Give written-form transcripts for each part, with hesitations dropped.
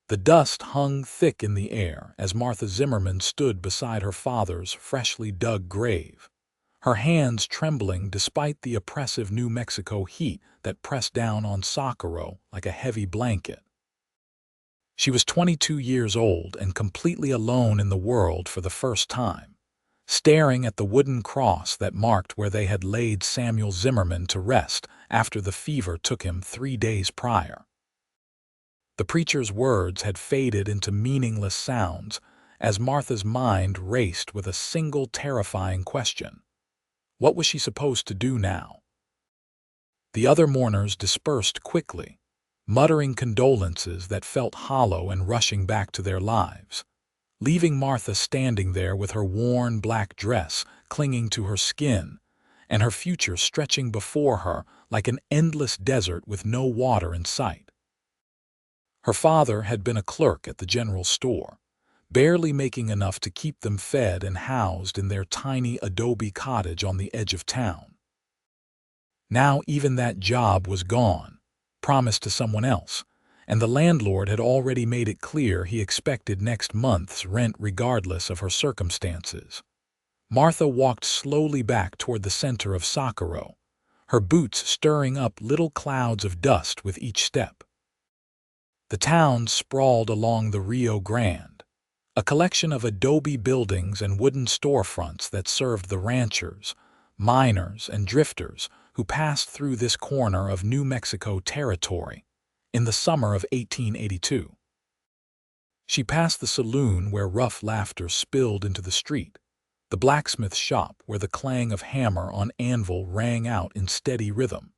The dust hung thick in the air as Martha Zimmerman stood beside her father's freshly dug grave, her hands trembling despite the oppressive New Mexico heat that pressed down on Socorro like a heavy blanket. She was 22 years old and completely alone in the world for the first time, staring at the wooden cross that marked where they had laid Samuel Zimmerman to rest after the fever took him 3 days prior. The preacher's words had faded into meaningless sounds as Martha's mind raced with a single terrifying question. What was she supposed to do now? The other mourners dispersed quickly, muttering condolences that felt hollow and rushing back to their lives, leaving Martha standing there with her worn black dress clinging to her skin and her future stretching before her like an endless desert with no water in sight. Her father had been a clerk at the general store, barely making enough to keep them fed and housed in their tiny adobe cottage on the edge of town. Now even that job was gone, promised to someone else, and the landlord had already made it clear he expected next month's rent regardless of her circumstances. Martha walked slowly back toward the center of Socorro, her boots stirring up little clouds of dust with each step. The town sprawled along the Rio Grande, a collection of adobe buildings and wooden storefronts that served the ranchers, miners, and drifters who passed through this corner of New Mexico territory in the summer of 1882. She passed the saloon where rough laughter spilled into the street, the blacksmith shop where the clang of hammer on anvil rang out in steady rhythm,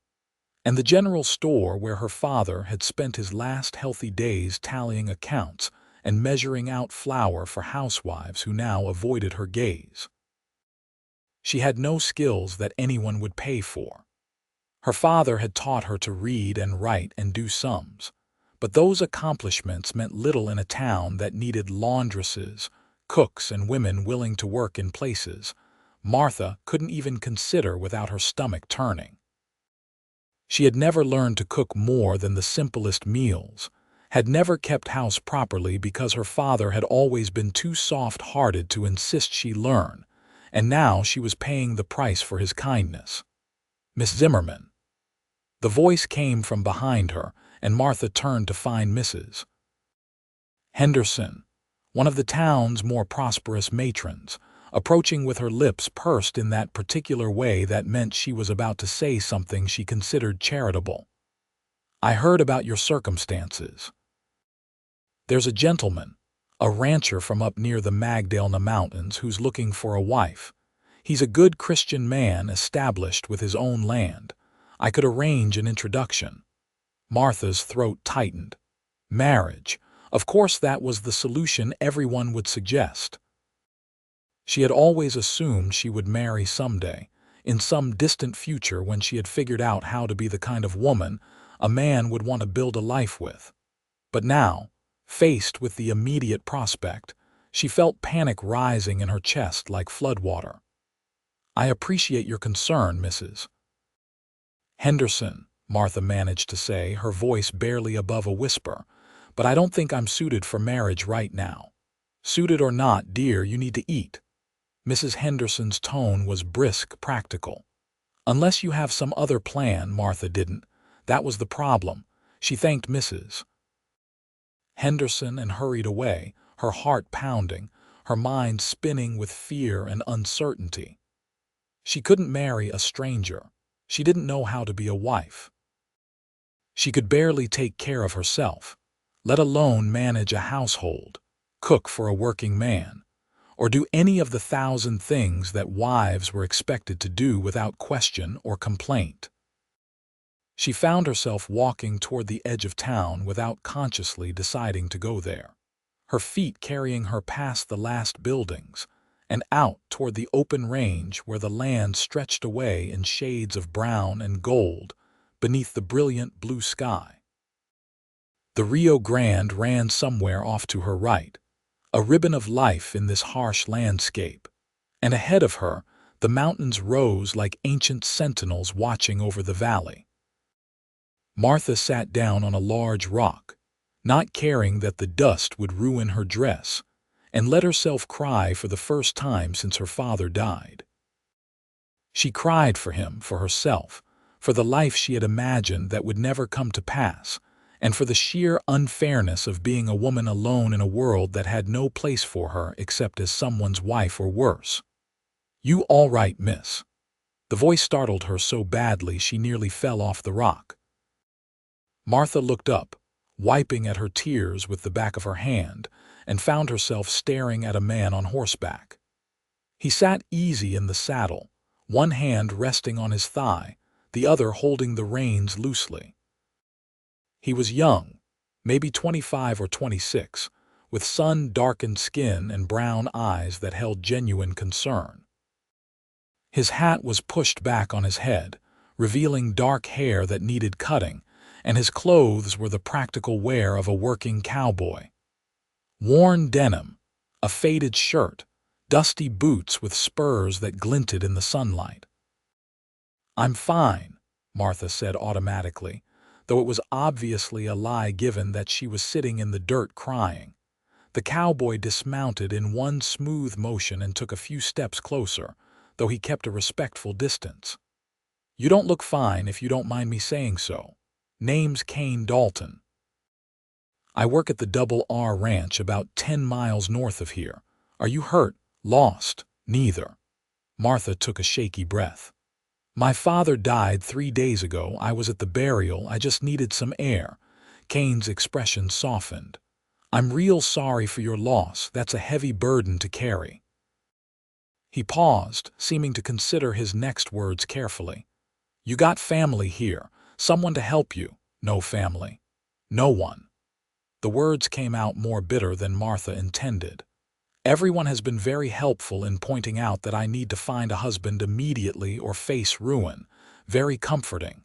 and the general store where her father had spent his last healthy days tallying accounts and measuring out flour for housewives who now avoided her gaze. She had no skills that anyone would pay for. Her father had taught her to read and write and do sums, but those accomplishments meant little in a town that needed laundresses, cooks, and women willing to work in places Martha couldn't even consider without her stomach turning. She had never learned to cook more than the simplest meals, had never kept house properly because her father had always been too soft-hearted to insist she learn, and now she was paying the price for his kindness. "Miss Zimmerman." The voice came from behind her, and Martha turned to find Mrs. Henderson, one of the town's more prosperous matrons, approaching with her lips pursed in that particular way that meant she was about to say something she considered charitable. "I heard about your circumstances. There's a gentleman, a rancher from up near the Magdalena Mountains who's looking for a wife. He's a good Christian man established with his own land. I could arrange an introduction." Martha's throat tightened. Marriage. Of course that was the solution everyone would suggest. She had always assumed she would marry someday, in some distant future when she had figured out how to be the kind of woman a man would want to build a life with. But now, faced with the immediate prospect, she felt panic rising in her chest like floodwater. "I appreciate your concern, Mrs. Henderson," Martha managed to say, her voice barely above a whisper, "but I don't think I'm suited for marriage right now." "Suited or not, dear, you need to eat." Mrs. Henderson's tone was brisk, practical. "Unless you have some other plan." Martha didn't. That was the problem. She thanked Mrs. Henderson and hurried away, her heart pounding, her mind spinning with fear and uncertainty. She couldn't marry a stranger. She didn't know how to be a wife. She could barely take care of herself, let alone manage a household, cook for a working man, or do any of the 1,000 things that wives were expected to do without question or complaint. She found herself walking toward the edge of town without consciously deciding to go there, her feet carrying her past the last buildings and out toward the open range where the land stretched away in shades of brown and gold beneath the brilliant blue sky. The Rio Grande ran somewhere off to her right, a ribbon of life in this harsh landscape, and ahead of her the mountains rose like ancient sentinels watching over the valley. Martha sat down on a large rock, not caring that the dust would ruin her dress, and let herself cry for the first time since her father died. She cried for him, for herself, for the life she had imagined that would never come to pass, and for the sheer unfairness of being a woman alone in a world that had no place for her except as someone's wife or worse. "You all right, miss?" The voice startled her so badly she nearly fell off the rock. Martha looked up, wiping at her tears with the back of her hand, and found herself staring at a man on horseback. He sat easy in the saddle, one hand resting on his thigh, the other holding the reins loosely. He was young, maybe 25 or 26, with sun-darkened skin and brown eyes that held genuine concern. His hat was pushed back on his head, revealing dark hair that needed cutting, and his clothes were the practical wear of a working cowboy. Worn denim, a faded shirt, dusty boots with spurs that glinted in the sunlight. "I'm fine," Martha said automatically, though it was obviously a lie given that she was sitting in the dirt crying. The cowboy dismounted in one smooth motion and took a few steps closer, though he kept a respectful distance. "You don't look fine, if you don't mind me saying so. Name's Kane Dalton. I work at the Double R Ranch about 10 miles north of here. Are you hurt? Lost?" "Neither." Martha took a shaky breath. "My father died 3 days ago. I was at the burial. I just needed some air." Kane's expression softened. "I'm real sorry for your loss. That's a heavy burden to carry." He paused, seeming to consider his next words carefully. "You got family here, someone to help you." "No family. No one." The words came out more bitter than Martha intended. "Everyone has been very helpful in pointing out that I need to find a husband immediately or face ruin. Very comforting."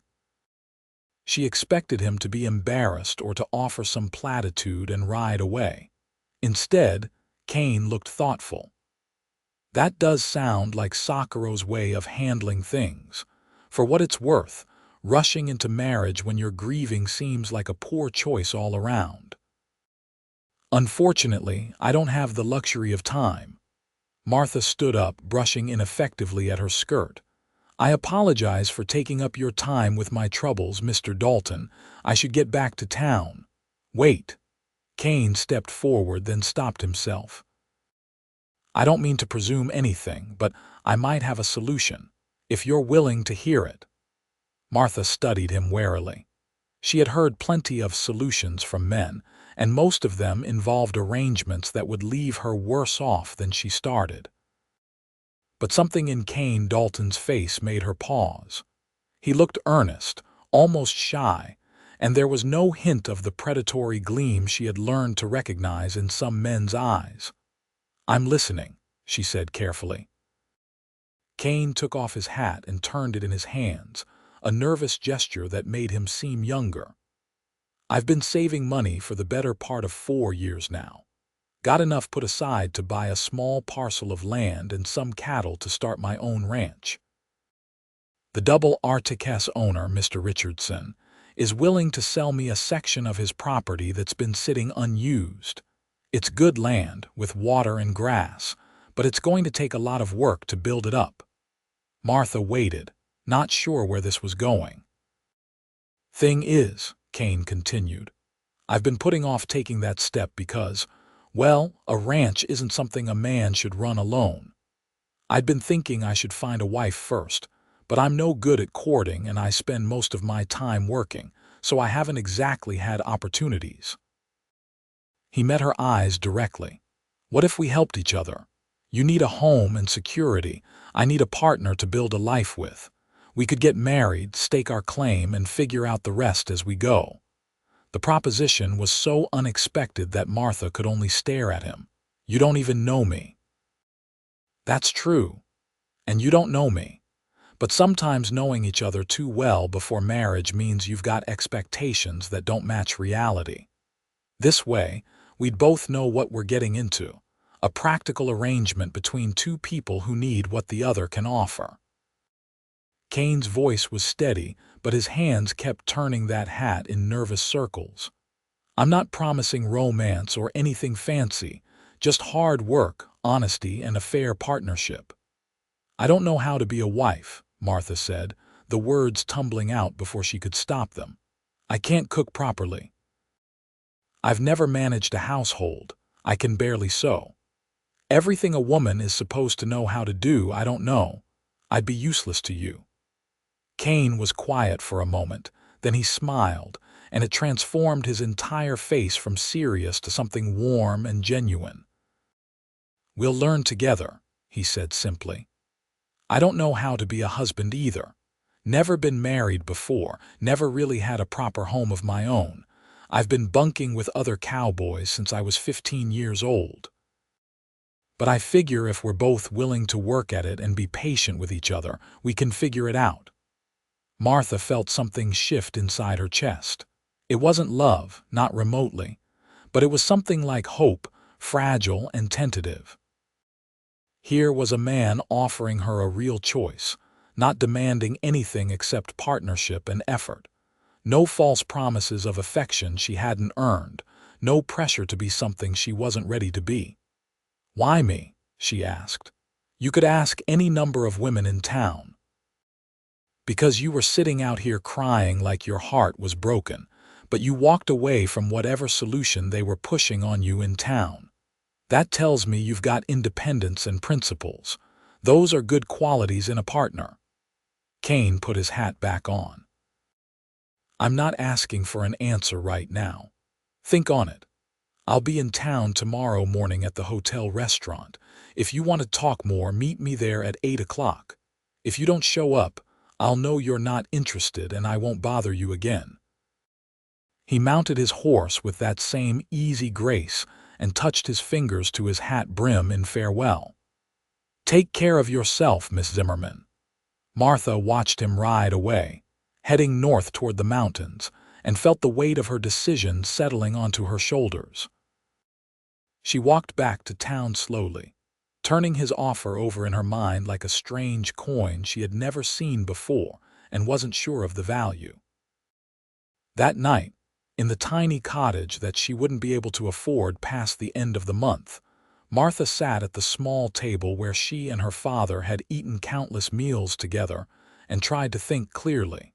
She expected him to be embarrassed or to offer some platitude and ride away. Instead, Kane looked thoughtful. "That does sound like Sakuro's way of handling things. For what it's worth, rushing into marriage when you're grieving seems like a poor choice all around." "Unfortunately, I don't have the luxury of time." Martha stood up, brushing ineffectively at her skirt. "I apologize for taking up your time with my troubles, Mr. Dalton. I should get back to town." "Wait." Kane stepped forward, then stopped himself. "I don't mean to presume anything, but I might have a solution, if you're willing to hear it." Martha studied him warily. She had heard plenty of solutions from men, and most of them involved arrangements that would leave her worse off than she started. But something in Kane Dalton's face made her pause. He looked earnest, almost shy, and there was no hint of the predatory gleam she had learned to recognize in some men's eyes. "I'm listening," she said carefully. Kane took off his hat and turned it in his hands, a nervous gesture that made him seem younger. "I've been saving money for the better part of 4 years now. Got enough put aside to buy a small parcel of land and some cattle to start my own ranch. The Double Articus owner, Mr. Richardson, is willing to sell me a section of his property that's been sitting unused. It's good land, with water and grass, but it's going to take a lot of work to build it up." Martha waited, not sure where this was going. "Thing is," Kane continued, "I've been putting off taking that step because, well, a ranch isn't something a man should run alone. I'd been thinking I should find a wife first, but I'm no good at courting and I spend most of my time working, so I haven't exactly had opportunities." He met her eyes directly. "What if we helped each other? You need a home and security. I need a partner to build a life with. We could get married, stake our claim, and figure out the rest as we go." The proposition was so unexpected that Martha could only stare at him. "You don't even know me." "That's true. And you don't know me. But sometimes knowing each other too well before marriage means you've got expectations that don't match reality. This way, we'd both know what we're getting into. A practical arrangement between two people who need what the other can offer." Kane's voice was steady, but his hands kept turning that hat in nervous circles. I'm not promising romance or anything fancy, just hard work, honesty, and a fair partnership. I don't know how to be a wife, Martha said, the words tumbling out before she could stop them. I can't cook properly. I've never managed a household. I can barely sew. Everything a woman is supposed to know how to do, I don't know. I'd be useless to you. Kane was quiet for a moment, then he smiled, and it transformed his entire face from serious to something warm and genuine. We'll learn together, he said simply. I don't know how to be a husband either. Never been married before, never really had a proper home of my own. I've been bunking with other cowboys since I was 15 years old. But I figure if we're both willing to work at it and be patient with each other, we can figure it out. Martha felt something shift inside her chest. It wasn't love, not remotely, but it was something like hope, fragile and tentative. Here was a man offering her a real choice, not demanding anything except partnership and effort. No false promises of affection she hadn't earned, no pressure to be something she wasn't ready to be. Why me? She asked. You could ask any number of women in town. Because you were sitting out here crying like your heart was broken, but you walked away from whatever solution they were pushing on you in town. That tells me you've got independence and principles. Those are good qualities in a partner. Kane put his hat back on. I'm not asking for an answer right now. Think on it. I'll be in town tomorrow morning at the hotel restaurant. If you want to talk more, meet me there at 8 o'clock. If you don't show up, I'll know you're not interested and I won't bother you again. He mounted his horse with that same easy grace and touched his fingers to his hat brim in farewell. Take care of yourself, Miss Zimmerman. Martha watched him ride away, heading north toward the mountains, and felt the weight of her decision settling onto her shoulders. She walked back to town slowly, turning his offer over in her mind like a strange coin she had never seen before and wasn't sure of the value. That night, in the tiny cottage that she wouldn't be able to afford past the end of the month, Martha sat at the small table where she and her father had eaten countless meals together and tried to think clearly.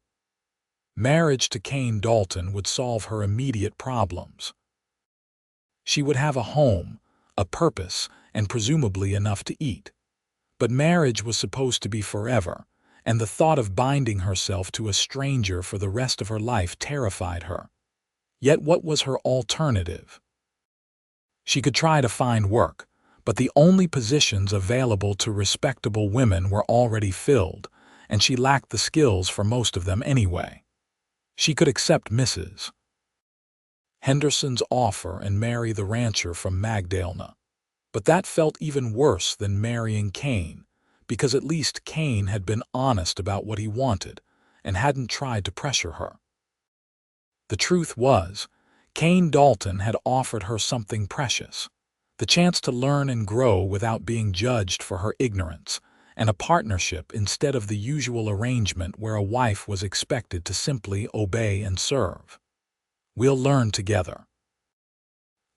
Marriage to Kane Dalton would solve her immediate problems. She would have a home, a purpose, and presumably enough to eat. But marriage was supposed to be forever, and the thought of binding herself to a stranger for the rest of her life terrified her. Yet what was her alternative? She could try to find work, but the only positions available to respectable women were already filled, and she lacked the skills for most of them anyway. She could accept Mrs. Henderson's offer and marry the rancher from Magdalena. But that felt even worse than marrying Kane, because at least Kane had been honest about what he wanted and hadn't tried to pressure her. The truth was, Kane Dalton had offered her something precious, the chance to learn and grow without being judged for her ignorance, and a partnership instead of the usual arrangement where a wife was expected to simply obey and serve. We'll learn together.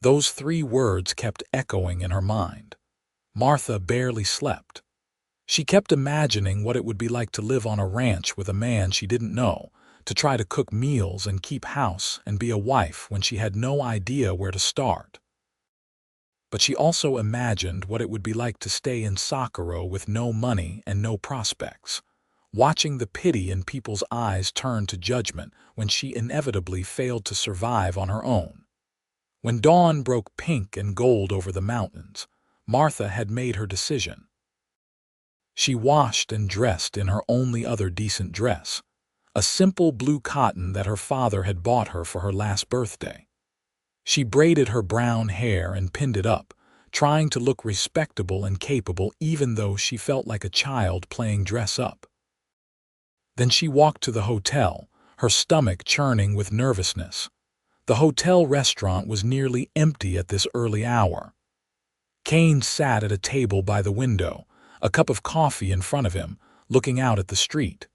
Those 3 words kept echoing in her mind. Martha barely slept. She kept imagining what it would be like to live on a ranch with a man she didn't know, to try to cook meals and keep house and be a wife when she had no idea where to start. But she also imagined what it would be like to stay in Socorro with no money and no prospects, watching the pity in people's eyes turn to judgment when she inevitably failed to survive on her own. When dawn broke pink and gold over the mountains, Martha had made her decision. She washed and dressed in her only other decent dress, a simple blue cotton that her father had bought her for her last birthday. She braided her brown hair and pinned it up, trying to look respectable and capable even though she felt like a child playing dress-up. Then she walked to the hotel, her stomach churning with nervousness. The hotel restaurant was nearly empty at this early hour. Kane sat at a table by the window, a cup of coffee in front of him, looking out at the street.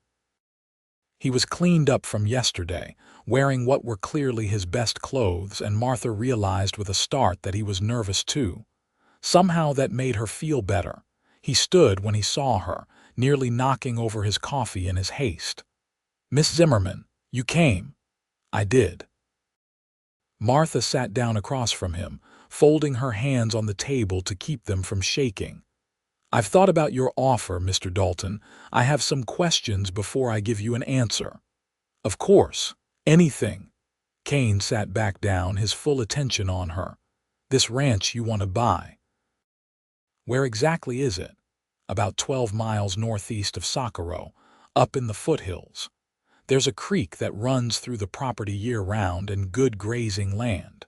He was cleaned up from yesterday, wearing what were clearly his best clothes, and Martha realized with a start that he was nervous too. Somehow that made her feel better. He stood when he saw her, nearly knocking over his coffee in his haste. "Miss Zimmerman, you came." "I did." Martha sat down across from him, folding her hands on the table to keep them from shaking. "I've thought about your offer, Mr. Dalton. I have some questions before I give you an answer." "Of course. Anything." Kane sat back down, his full attention on her. "This ranch you want to buy. Where exactly is it?" "About 12 miles northeast of Socorro, up in the foothills. There's a creek that runs through the property year-round and good grazing land.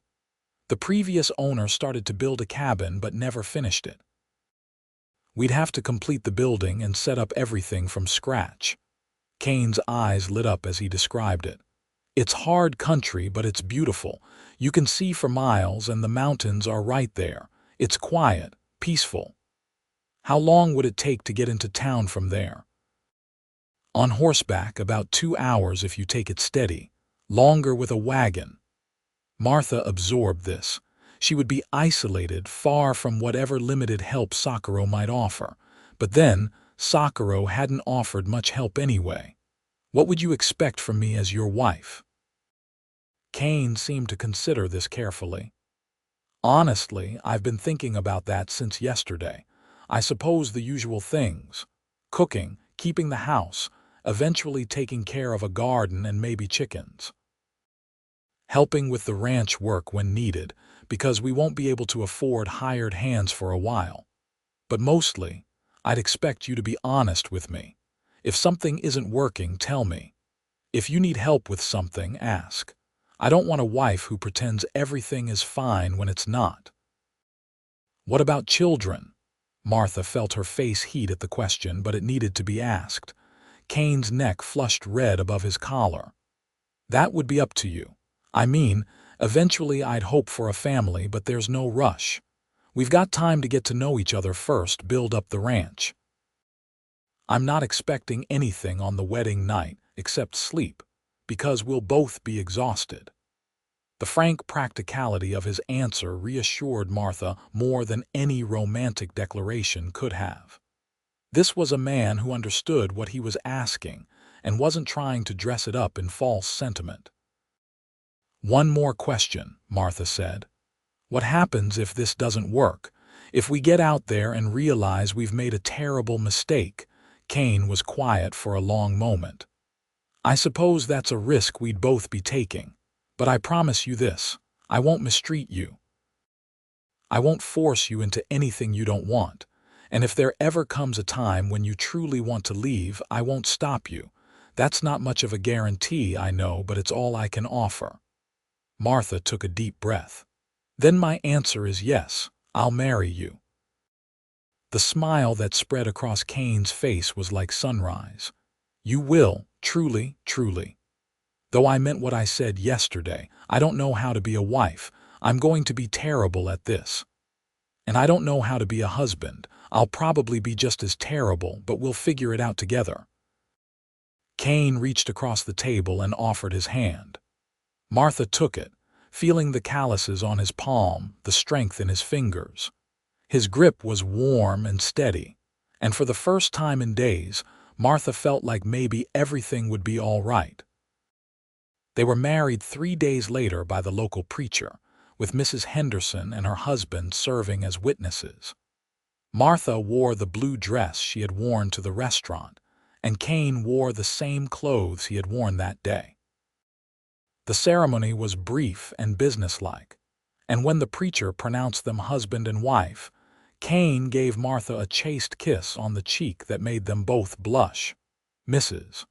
The previous owner started to build a cabin but never finished it. We'd have to complete the building and set up everything from scratch." Kane's eyes lit up as he described it. "It's hard country, but it's beautiful. You can see for miles, and the mountains are right there. It's quiet, peaceful." "How long would it take to get into town from there?" "On horseback, about 2 hours if you take it steady. Longer with a wagon." Martha absorbed this. She would be isolated, far from whatever limited help Socorro might offer. But then, Socorro hadn't offered much help anyway. "What would you expect from me as your wife?" Kane seemed to consider this carefully. "Honestly, I've been thinking about that since yesterday. I suppose the usual things. Cooking, keeping the house, eventually taking care of a garden and maybe chickens. Helping with the ranch work when needed, because we won't be able to afford hired hands for a while. But mostly, I'd expect you to be honest with me. If something isn't working, tell me. If you need help with something, ask. I don't want a wife who pretends everything is fine when it's not." "What about children?" Martha felt her face heat at the question, but it needed to be asked. Kane's neck flushed red above his collar. "That would be up to you. I mean, eventually I'd hope for a family, but there's no rush. We've got time to get to know each other first, build up the ranch. I'm not expecting anything on the wedding night except sleep, because we'll both be exhausted." The frank practicality of his answer reassured Martha more than any romantic declaration could have. This was a man who understood what he was asking and wasn't trying to dress it up in false sentiment. "One more question," Martha said. "What happens if this doesn't work? If we get out there and realize we've made a terrible mistake?" Kane was quiet for a long moment. "I suppose that's a risk we'd both be taking. But I promise you this, I won't mistreat you. I won't force you into anything you don't want. And if there ever comes a time when you truly want to leave, I won't stop you. That's not much of a guarantee, I know, but it's all I can offer." Martha took a deep breath. "Then my answer is yes, I'll marry you." The smile that spread across Kane's face was like sunrise. "You will, truly, truly. Though I meant what I said yesterday, I don't know how to be a wife. I'm going to be terrible at this. And I don't know how to be a husband. I'll probably be just as terrible, but we'll figure it out together." Kane reached across the table and offered his hand. Martha took it, feeling the calluses on his palm, the strength in his fingers. His grip was warm and steady, and for the first time in days, Martha felt like maybe everything would be all right. They were married 3 days later by the local preacher, with Mrs. Henderson and her husband serving as witnesses. Martha wore the blue dress she had worn to the restaurant, and Kane wore the same clothes he had worn that day. The ceremony was brief and businesslike, and when the preacher pronounced them husband and wife, Kane gave Martha a chaste kiss on the cheek that made them both blush. Mrs.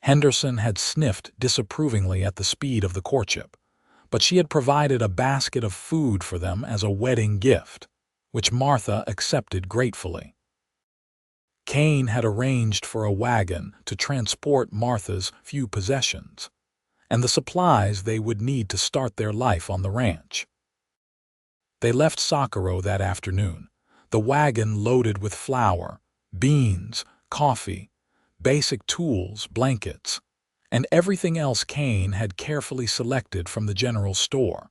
Henderson had sniffed disapprovingly at the speed of the courtship, but she had provided a basket of food for them as a wedding gift, which Martha accepted gratefully. Kane had arranged for a wagon to transport Martha's few possessions, and the supplies they would need to start their life on the ranch. They left Socorro that afternoon, the wagon loaded with flour, beans, coffee, basic tools, blankets, and everything else Kane had carefully selected from the general store.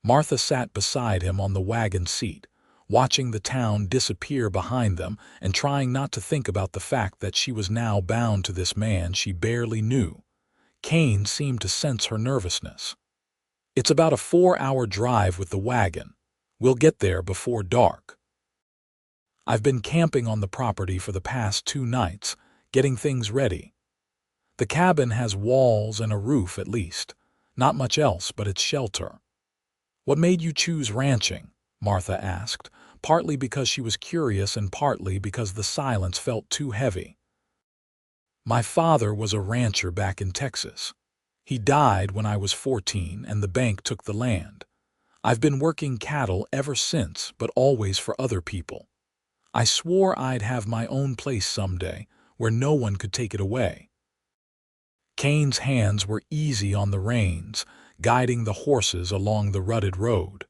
Martha sat beside him on the wagon seat, watching the town disappear behind them and trying not to think about the fact that she was now bound to this man she barely knew. Kane seemed to sense her nervousness. "It's about a 4-hour drive with the wagon. We'll get there before dark. I've been camping on the property for the past 2 nights, getting things ready. The cabin has walls and a roof at least, not much else but its shelter." "What made you choose ranching?" Martha asked, partly because she was curious and partly because the silence felt too heavy. "My father was a rancher back in Texas. He died when I was 14 and the bank took the land. I've been working cattle ever since, but always for other people. I swore I'd have my own place someday, where no one could take it away." Kane's hands were easy on the reins, guiding the horses along the rutted road.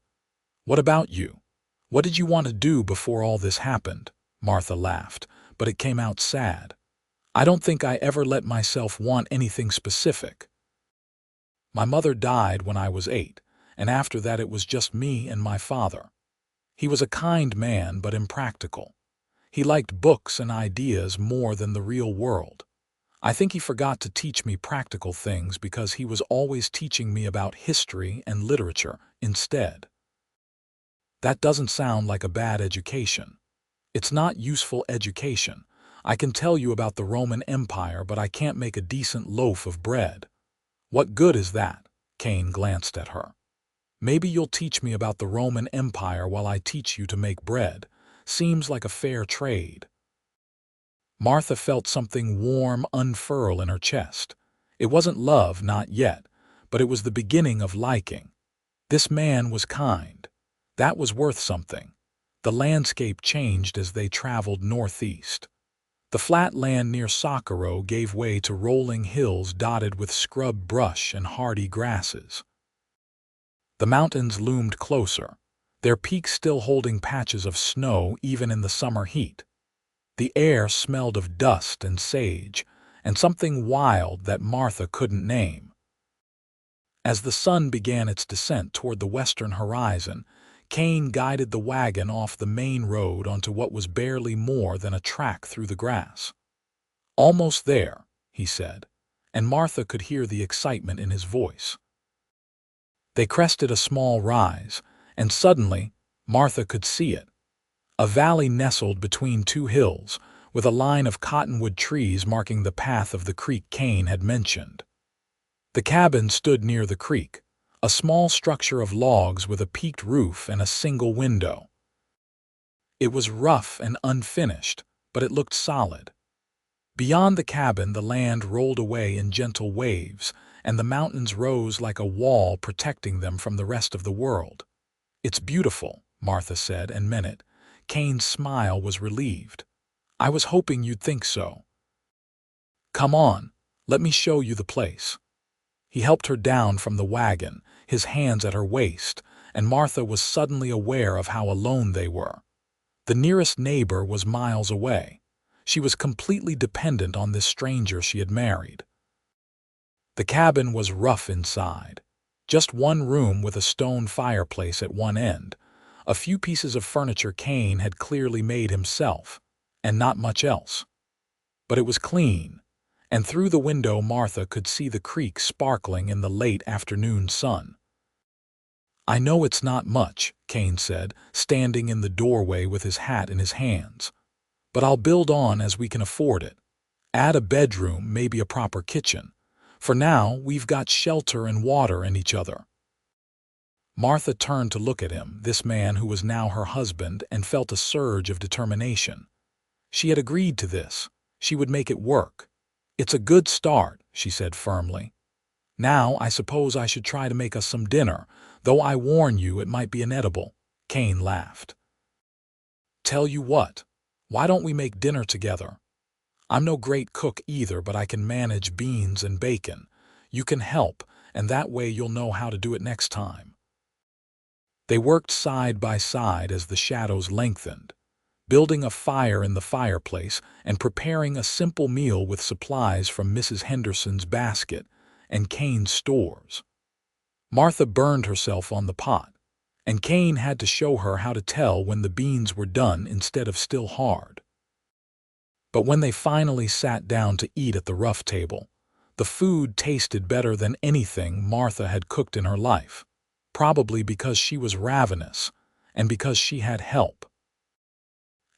"What about you? What did you want to do before all this happened?" Martha laughed, but it came out sad. "I don't think I ever let myself want anything specific. My mother died when I was 8, and after that it was just me and my father. He was a kind man but impractical. He liked books and ideas more than the real world. I think he forgot to teach me practical things because he was always teaching me about history and literature instead." "That doesn't sound like a bad education." "It's not useful education. I can tell you about the Roman Empire, but I can't make a decent loaf of bread." "What good is that?" Kane glanced at her. "Maybe you'll teach me about the Roman Empire while I teach you to make bread. Seems like a fair trade." Martha felt something warm unfurl in her chest. It wasn't love, not yet, but it was the beginning of liking. This man was kind. That was worth something. The landscape changed as they traveled northeast. The flat land near Socorro gave way to rolling hills dotted with scrub brush and hardy grasses. The mountains loomed closer, their peaks still holding patches of snow even in the summer heat. The air smelled of dust and sage, and something wild that Martha couldn't name. As the sun began its descent toward the western horizon, Kane guided the wagon off the main road onto what was barely more than a track through the grass. "Almost there," he said, and Martha could hear the excitement in his voice. They crested a small rise, and suddenly Martha could see it. A valley nestled between 2 hills, with a line of cottonwood trees marking the path of the creek Kane had mentioned. The cabin stood near the creek, a small structure of logs with a peaked roof and a single window. It was rough and unfinished, but it looked solid. Beyond the cabin, the land rolled away in gentle waves, and the mountains rose like a wall protecting them from the rest of the world. "It's beautiful," Martha said, and meant it. Kane's smile was relieved. "I was hoping you'd think so. Come on, let me show you the place." He helped her down from the wagon, his hands at her waist, and Martha was suddenly aware of how alone they were. The nearest neighbor was miles away. She was completely dependent on this stranger she had married. The cabin was rough inside. Just one room with a stone fireplace at one end, a few pieces of furniture Kane had clearly made himself, and not much else. But it was clean, and through the window Martha could see the creek sparkling in the late afternoon sun. "I know it's not much," Kane said, standing in the doorway with his hat in his hands. "But I'll build on as we can afford it. Add a bedroom, maybe a proper kitchen. For now, we've got shelter and water and each other." Martha turned to look at him, this man who was now her husband, and felt a surge of determination. She had agreed to this. She would make it work. "It's a good start," she said firmly. "Now I suppose I should try to make us some dinner, though I warn you it might be inedible." Kane laughed. "Tell you what, why don't we make dinner together? I'm no great cook either, but I can manage beans and bacon. You can help, and that way you'll know how to do it next time." They worked side by side as the shadows lengthened. building a fire in the fireplace and preparing a simple meal with supplies from Mrs. Henderson's basket and Kane's stores. Martha burned herself on the pot, and Kane had to show her how to tell when the beans were done instead of still hard. But when they finally sat down to eat at the rough table, the food tasted better than anything Martha had cooked in her life, probably because she was ravenous and because she had help.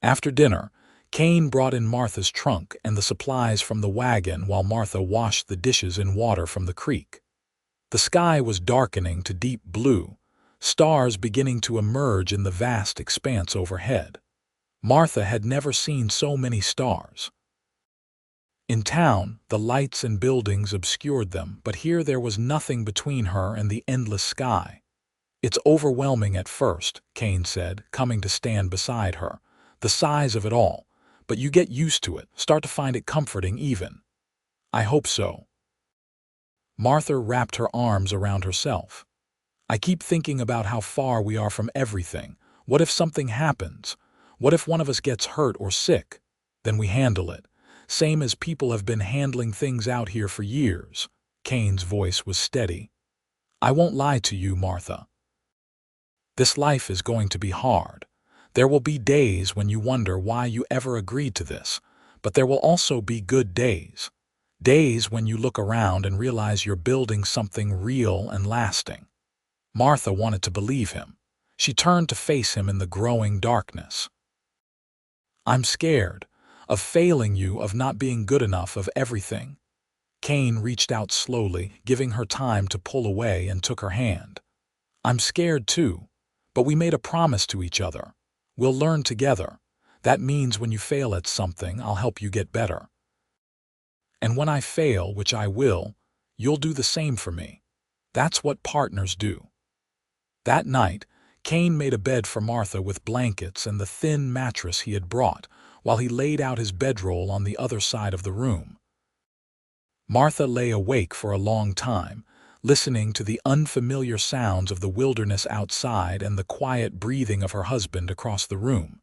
After dinner, Kane brought in Martha's trunk and the supplies from the wagon while Martha washed the dishes in water from the creek. The sky was darkening to deep blue, stars beginning to emerge in the vast expanse overhead. Martha had never seen so many stars. In town, the lights and buildings obscured them, but here there was nothing between her and the endless sky. "It's overwhelming at first," Kane said, coming to stand beside her. "The size of it all. But you get used to it, start to find it comforting even." "I hope so." Martha wrapped her arms around herself. "I keep thinking about how far we are from everything. What if something happens? What if one of us gets hurt or sick? Then we handle it. Same as people have been handling things out here for years." Kane's voice was steady. "I won't lie to you, Martha. This life is going to be hard. There will be days when you wonder why you ever agreed to this, but there will also be good days. Days when you look around and realize you're building something real and lasting." Martha wanted to believe him. She turned to face him in the growing darkness. "I'm scared. Of failing you, of not being good enough, of everything." Kane reached out slowly, giving her time to pull away, and took her hand. "I'm scared too, but we made a promise to each other. We'll learn together. That means when you fail at something, I'll help you get better. And when I fail, which I will, you'll do the same for me. That's what partners do." That night, Kane made a bed for Martha with blankets and the thin mattress he had brought, while he laid out his bedroll on the other side of the room. Martha lay awake for a long time, listening to the unfamiliar sounds of the wilderness outside and the quiet breathing of her husband across the room.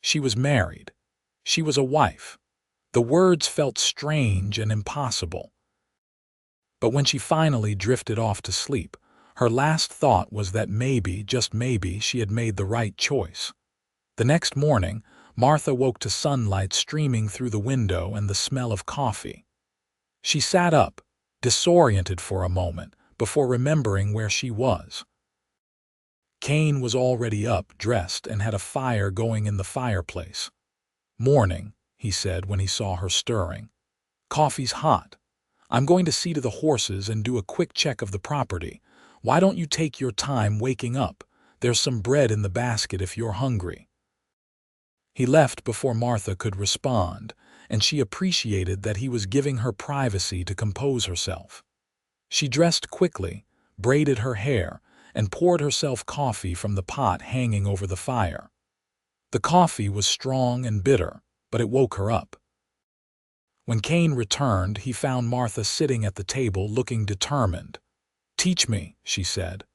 She was married. She was a wife. The words felt strange and impossible. But when she finally drifted off to sleep, her last thought was that maybe, just maybe, she had made the right choice. The next morning, Martha woke to sunlight streaming through the window and the smell of coffee. She sat up, disoriented for a moment, before remembering where she was. Kane was already up, dressed, and had a fire going in the fireplace. "Morning," he said when he saw her stirring. "Coffee's hot. I'm going to see to the horses and do a quick check of the property. Why don't you take your time waking up? There's some bread in the basket if you're hungry." He left before Martha could respond, and she appreciated that he was giving her privacy to compose herself. She dressed quickly, braided her hair, and poured herself coffee from the pot hanging over the fire. The coffee was strong and bitter, but it woke her up. When Kane returned, he found Martha sitting at the table looking determined. "Teach me," she said.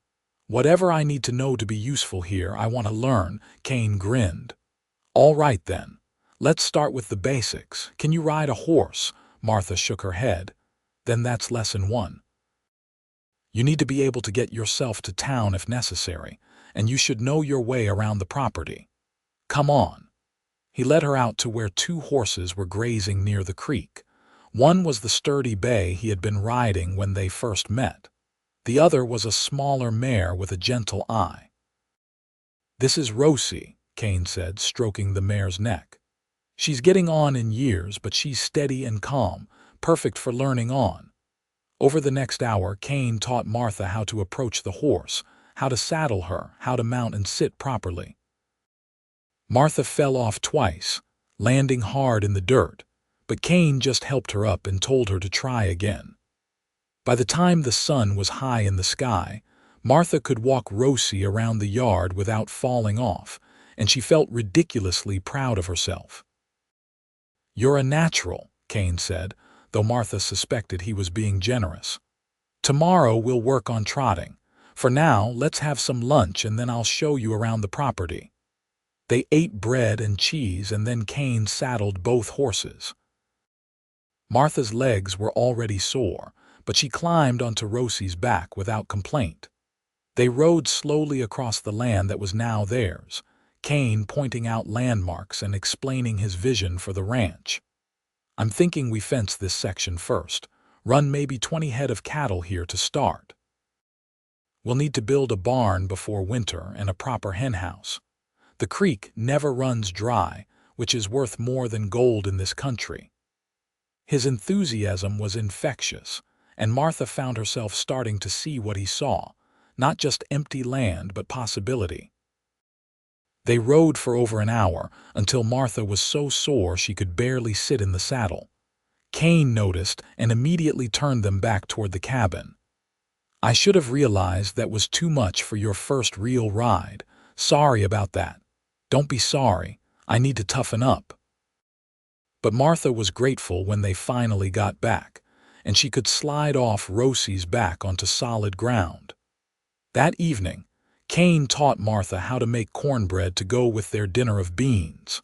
"Whatever I need to know to be useful here, I want to learn." Kane grinned. "All right then. Let's start with the basics. Can you ride a horse?" Martha shook her head. "Then that's lesson 1. You need to be able to get yourself to town if necessary, and you should know your way around the property. Come on." He led her out to where 2 horses were grazing near the creek. One was the sturdy bay he had been riding when they first met. The other was a smaller mare with a gentle eye. "This is Rosie," Kane said, stroking the mare's neck. "She's getting on in years, but she's steady and calm, perfect for learning on." Over the next hour, Kane taught Martha how to approach the horse, how to saddle her, how to mount and sit properly. Martha fell off twice, landing hard in the dirt, but Kane just helped her up and told her to try again. By the time the sun was high in the sky, Martha could walk Rosie around the yard without falling off, and she felt ridiculously proud of herself. "You're a natural," Kane said, though Martha suspected he was being generous. "Tomorrow we'll work on trotting. For now, let's have some lunch and then I'll show you around the property." They ate bread and cheese, and then Kane saddled both horses. Martha's legs were already sore, but she climbed onto Rosie's back without complaint. They rode slowly across the land that was now theirs, Kane pointing out landmarks and explaining his vision for the ranch. "I'm thinking we fence this section first. Run maybe 20 head of cattle here to start. We'll need to build a barn before winter and a proper henhouse. The creek never runs dry, which is worth more than gold in this country." His enthusiasm was infectious, and Martha found herself starting to see what he saw, not just empty land but possibility. They rode for over an hour until Martha was so sore she could barely sit in the saddle. Kane noticed and immediately turned them back toward the cabin. "I should have realized that was too much for your first real ride. Sorry about that." "Don't be sorry. I need to toughen up." But Martha was grateful when they finally got back, and she could slide off Rosie's back onto solid ground. That evening, Kane taught Martha how to make cornbread to go with their dinner of beans.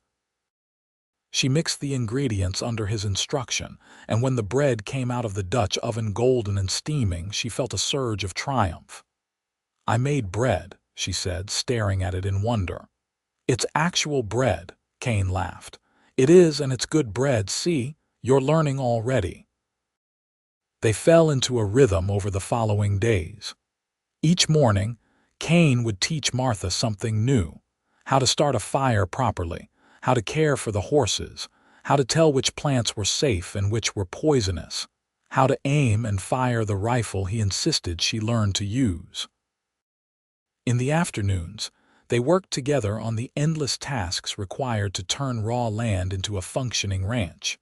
She mixed the ingredients under his instruction, and when the bread came out of the Dutch oven golden and steaming, she felt a surge of triumph. "I made bread," she said, staring at it in wonder. "It's actual bread," Kane laughed. "It is, and it's good bread, see? You're learning already." They fell into a rhythm over the following days. Each morning, Kane would teach Martha something new: how to start a fire properly, how to care for the horses, how to tell which plants were safe and which were poisonous, how to aim and fire the rifle he insisted she learn to use. In the afternoons, they worked together on the endless tasks required to turn raw land into a functioning ranch.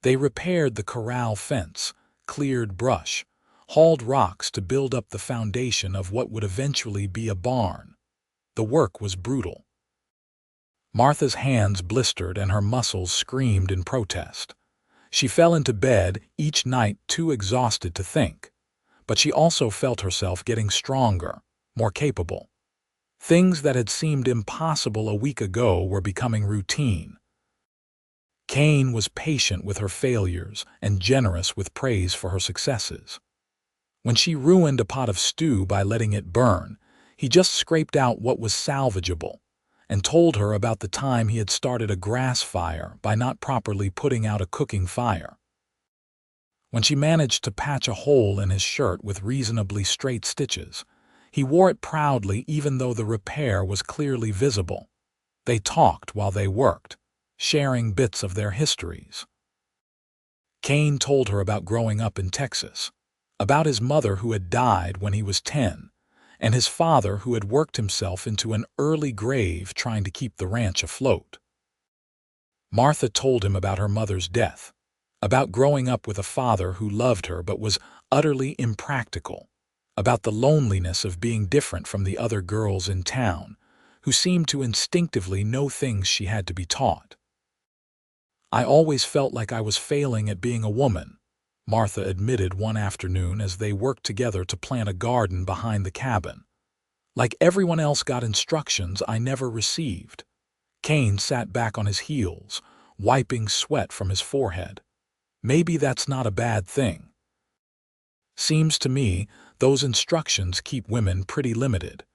They repaired the corral fence, cleared brush, hauled rocks to build up the foundation of what would eventually be a barn. The work was brutal. Martha's hands blistered and her muscles screamed in protest. She fell into bed each night too exhausted to think, but she also felt herself getting stronger, more capable. Things that had seemed impossible a week ago were becoming routine. Kane was patient with her failures and generous with praise for her successes. When she ruined a pot of stew by letting it burn, he just scraped out what was salvageable and told her about the time he had started a grass fire by not properly putting out a cooking fire. When she managed to patch a hole in his shirt with reasonably straight stitches, he wore it proudly even though the repair was clearly visible. They talked while they worked, sharing bits of their histories. Kane told her about growing up in Texas, about his mother who had died when he was 10, and his father who had worked himself into an early grave trying to keep the ranch afloat. Martha told him about her mother's death, about growing up with a father who loved her but was utterly impractical, about the loneliness of being different from the other girls in town, who seemed to instinctively know things she had to be taught. "I always felt like I was failing at being a woman," Martha admitted one afternoon as they worked together to plant a garden behind the cabin. "Like everyone else got instructions I never received." Kane sat back on his heels, wiping sweat from his forehead. "Maybe that's not a bad thing. Seems to me those instructions keep women pretty limited.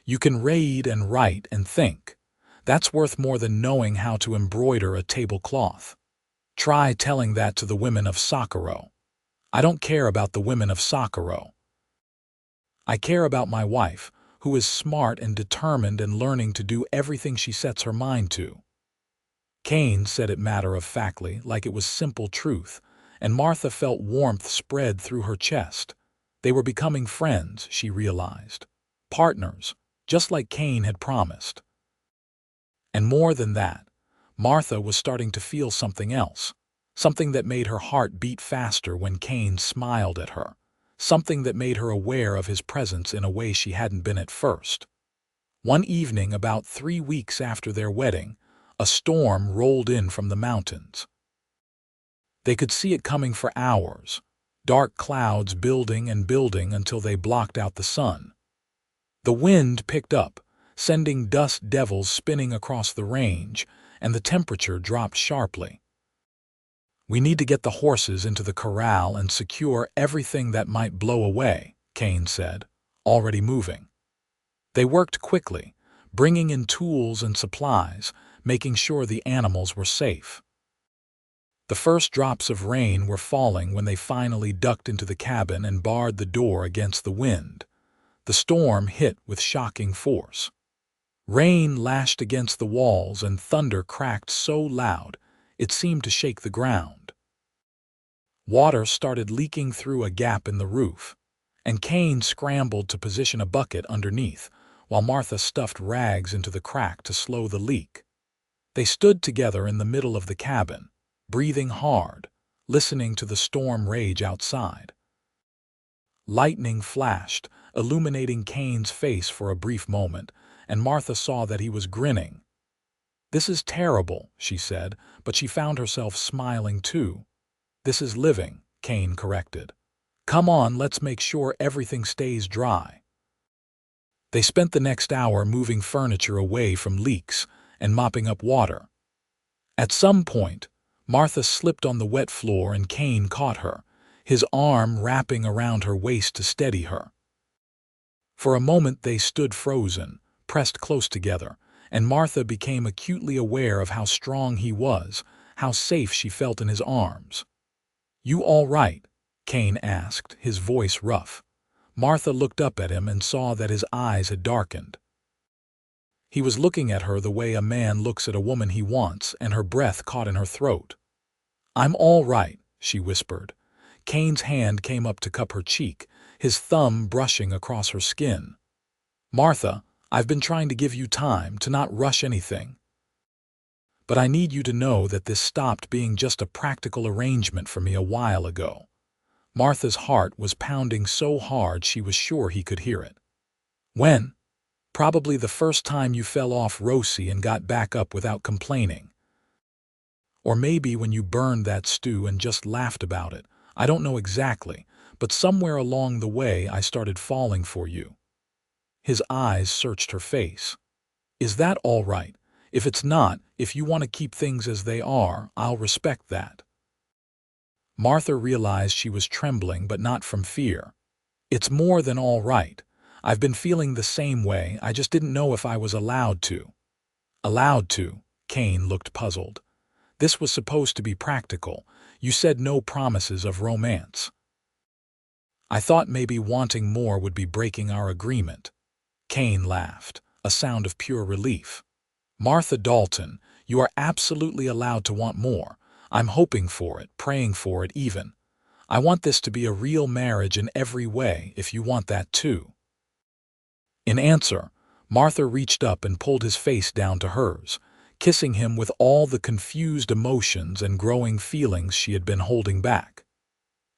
You can read and write and think. That's worth more than knowing how to embroider a tablecloth. Try telling that to the women of Socorro. I don't care about the women of Socorro. I care about my wife, who is smart and determined and learning to do everything she sets her mind to." Kane said it matter-of-factly, like it was simple truth, and Martha felt warmth spread through her chest. They were becoming friends, she realized. Partners, just like Kane had promised. And more than that, Martha was starting to feel something else, something that made her heart beat faster when Kane smiled at her, something that made her aware of his presence in a way she hadn't been at first. One evening, about 3 weeks after their wedding, a storm rolled in from the mountains. They could see it coming for hours, dark clouds building and building until they blocked out the sun. The wind picked up, sending dust devils spinning across the range, and the temperature dropped sharply. "We need to get the horses into the corral and secure everything that might blow away," Kane said, already moving. They worked quickly, bringing in tools and supplies, making sure the animals were safe. The first drops of rain were falling when they finally ducked into the cabin and barred the door against the wind. The storm hit with shocking force. Rain lashed against the walls and thunder cracked so loud it seemed to shake the ground. Water started leaking through a gap in the roof, and Kane scrambled to position a bucket underneath, while Martha stuffed rags into the crack to slow the leak. They stood together in the middle of the cabin, breathing hard, listening to the storm rage outside. Lightning flashed, illuminating Kane's face for a brief moment, and Martha saw that he was grinning. "This is terrible," she said, but she found herself smiling too. "This is living," Kane corrected. "Come on, let's make sure everything stays dry." They spent the next hour moving furniture away from leaks and mopping up water. At some point, Martha slipped on the wet floor and Kane caught her, his arm wrapping around her waist to steady her. For a moment they stood frozen, pressed close together, and Martha became acutely aware of how strong he was, how safe she felt in his arms. "You all right?" Kane asked, his voice rough. Martha looked up at him and saw that his eyes had darkened. He was looking at her the way a man looks at a woman he wants, and her breath caught in her throat. "I'm all right," she whispered. Kane's hand came up to cup her cheek, his thumb brushing across her skin. "Martha, I've been trying to give you time, to not rush anything. But I need you to know that this stopped being just a practical arrangement for me a while ago." Martha's heart was pounding so hard she was sure he could hear it. "When?" "Probably the first time you fell off Rosie and got back up without complaining. Or maybe when you burned that stew and just laughed about it. I don't know exactly, but somewhere along the way I started falling for you." His eyes searched her face. "Is that all right? If it's not, if you want to keep things as they are, I'll respect that." Martha realized she was trembling, but not from fear. "It's more than all right. I've been feeling the same way, I just didn't know if I was allowed to." "Allowed to?" Kane looked puzzled. "This was supposed to be practical. You said no promises of romance." "I thought maybe wanting more would be breaking our agreement." Kane laughed, a sound of pure relief. "Martha Dalton, you are absolutely allowed to want more. I'm hoping for it, praying for it even. I want this to be a real marriage in every way, if you want that too." In answer, Martha reached up and pulled his face down to hers, kissing him with all the confused emotions and growing feelings she had been holding back.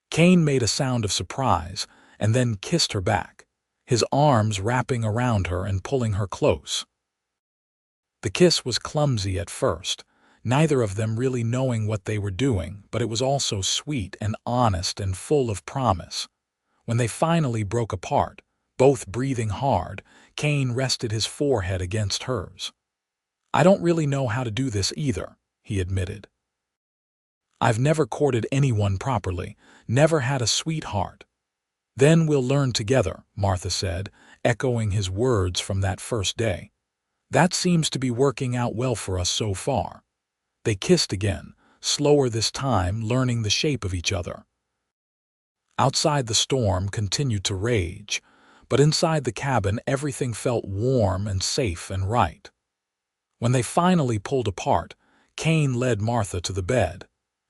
Kane made a sound of surprise and then kissed her back, his arms wrapping around her and pulling her close. The kiss was clumsy at first, neither of them really knowing what they were doing, but it was also sweet and honest and full of promise. When they finally broke apart, both breathing hard, Kane rested his forehead against hers. "I don't really know how to do this either," he admitted. "I've never courted anyone properly, never had a sweetheart." "Then we'll learn together," Martha said, echoing his words from that first day. "That seems to be working out well for us so far." They kissed again, slower this time, learning the shape of each other. Outside the storm continued to rage, but inside the cabin everything felt warm and safe and right. When they finally pulled apart, Kane led Martha to the bed,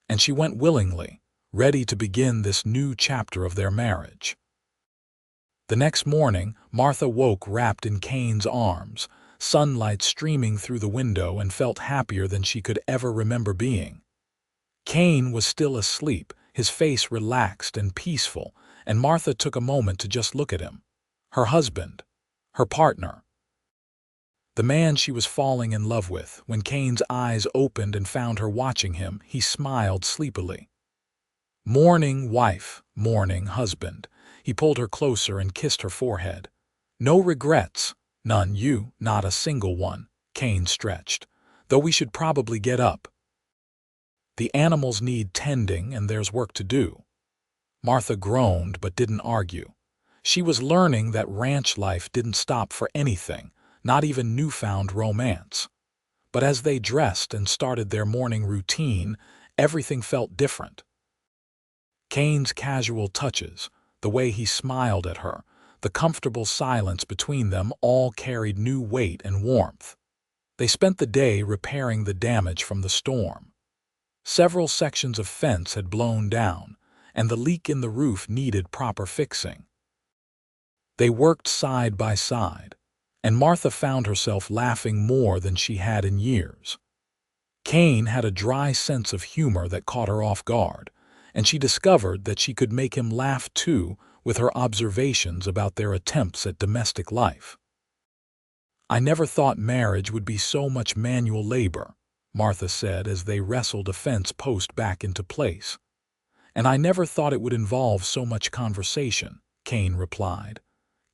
and she went willingly, ready to begin this new chapter of their marriage. The next morning, Martha woke wrapped in Kane's arms, sunlight streaming through the window, and felt happier than she could ever remember being. Kane was still asleep, his face relaxed and peaceful, and Martha took a moment to just look at him. Her husband, her partner, the man she was falling in love with. When Kane's eyes opened and found her watching him, he smiled sleepily. "Morning, wife, morning, husband." He pulled her closer and kissed her forehead. "No regrets, None, you, not a single one, Kane stretched. Though we should probably get up. The animals need tending and there's work to do. Martha groaned but didn't argue. She was learning that ranch life didn't stop for anything, not even newfound romance. But as they dressed and started their morning routine, everything felt different. Kane's casual touches, the way he smiled at her, the comfortable silence between them all carried new weight and warmth. They spent the day repairing the damage from the storm. Several sections of fence had blown down, and the leak in the roof needed proper fixing. They worked side by side, and Martha found herself laughing more than she had in years. Kane had a dry sense of humor that caught her off guard, and she discovered that she could make him laugh too with her observations about their attempts at domestic life. "I never thought marriage would be so much manual labor," Martha said as they wrestled a fence post back into place. "And I never thought it would involve so much conversation," Kane replied.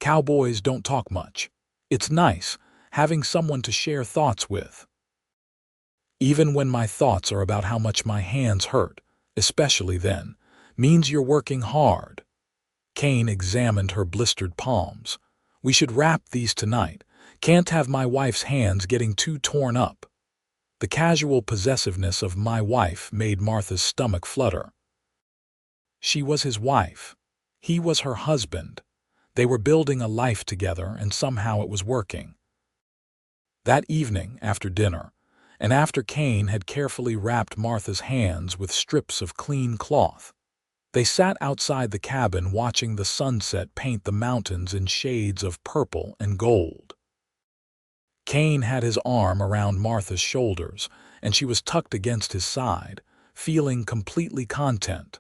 "Cowboys don't talk much. It's nice, having someone to share thoughts with. Even when my thoughts are about how much my hands hurt, especially then, means you're working hard." Kane examined her blistered palms. "We should wrap these tonight. Can't have my wife's hands getting too torn up." The casual possessiveness of "my wife" made Martha's stomach flutter. She was his wife. He was her husband. They were building a life together, and somehow it was working. That evening, after dinner, and after Kane had carefully wrapped Martha's hands with strips of clean cloth, they sat outside the cabin watching the sunset paint the mountains in shades of purple and gold. Kane had his arm around Martha's shoulders, and she was tucked against his side, feeling completely content.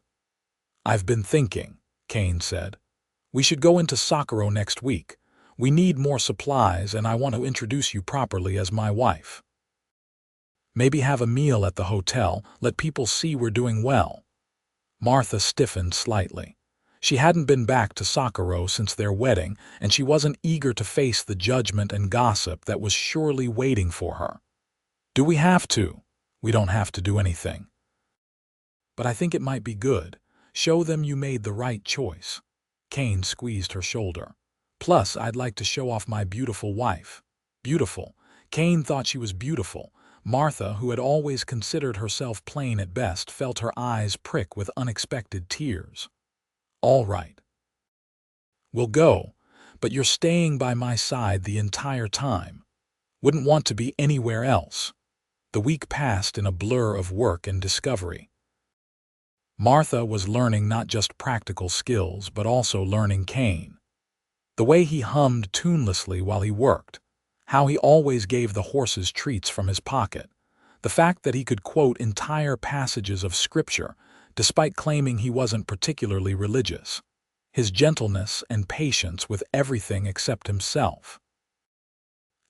"I've been thinking," Kane said. "We should go into Socorro next week. We need more supplies, and I want to introduce you properly as my wife. Maybe have a meal at the hotel, let people see we're doing well." Martha stiffened slightly. She hadn't been back to Socorro since their wedding, and she wasn't eager to face the judgment and gossip that was surely waiting for her. "Do we have to?" "We don't have to do anything. But I think it might be good. Show them you made the right choice." Kane squeezed her shoulder. "Plus, I'd like to show off my beautiful wife." Beautiful. Kane thought she was beautiful. Martha, who had always considered herself plain at best, felt her eyes prick with unexpected tears. "All right. We'll go, but you're staying by my side the entire time. Wouldn't want to be anywhere else." The week passed in a blur of work and discovery. Martha was learning not just practical skills, but also learning Kane. The way he hummed tunelessly while he worked, how he always gave the horses treats from his pocket, the fact that he could quote entire passages of scripture despite claiming he wasn't particularly religious, his gentleness and patience with everything except himself.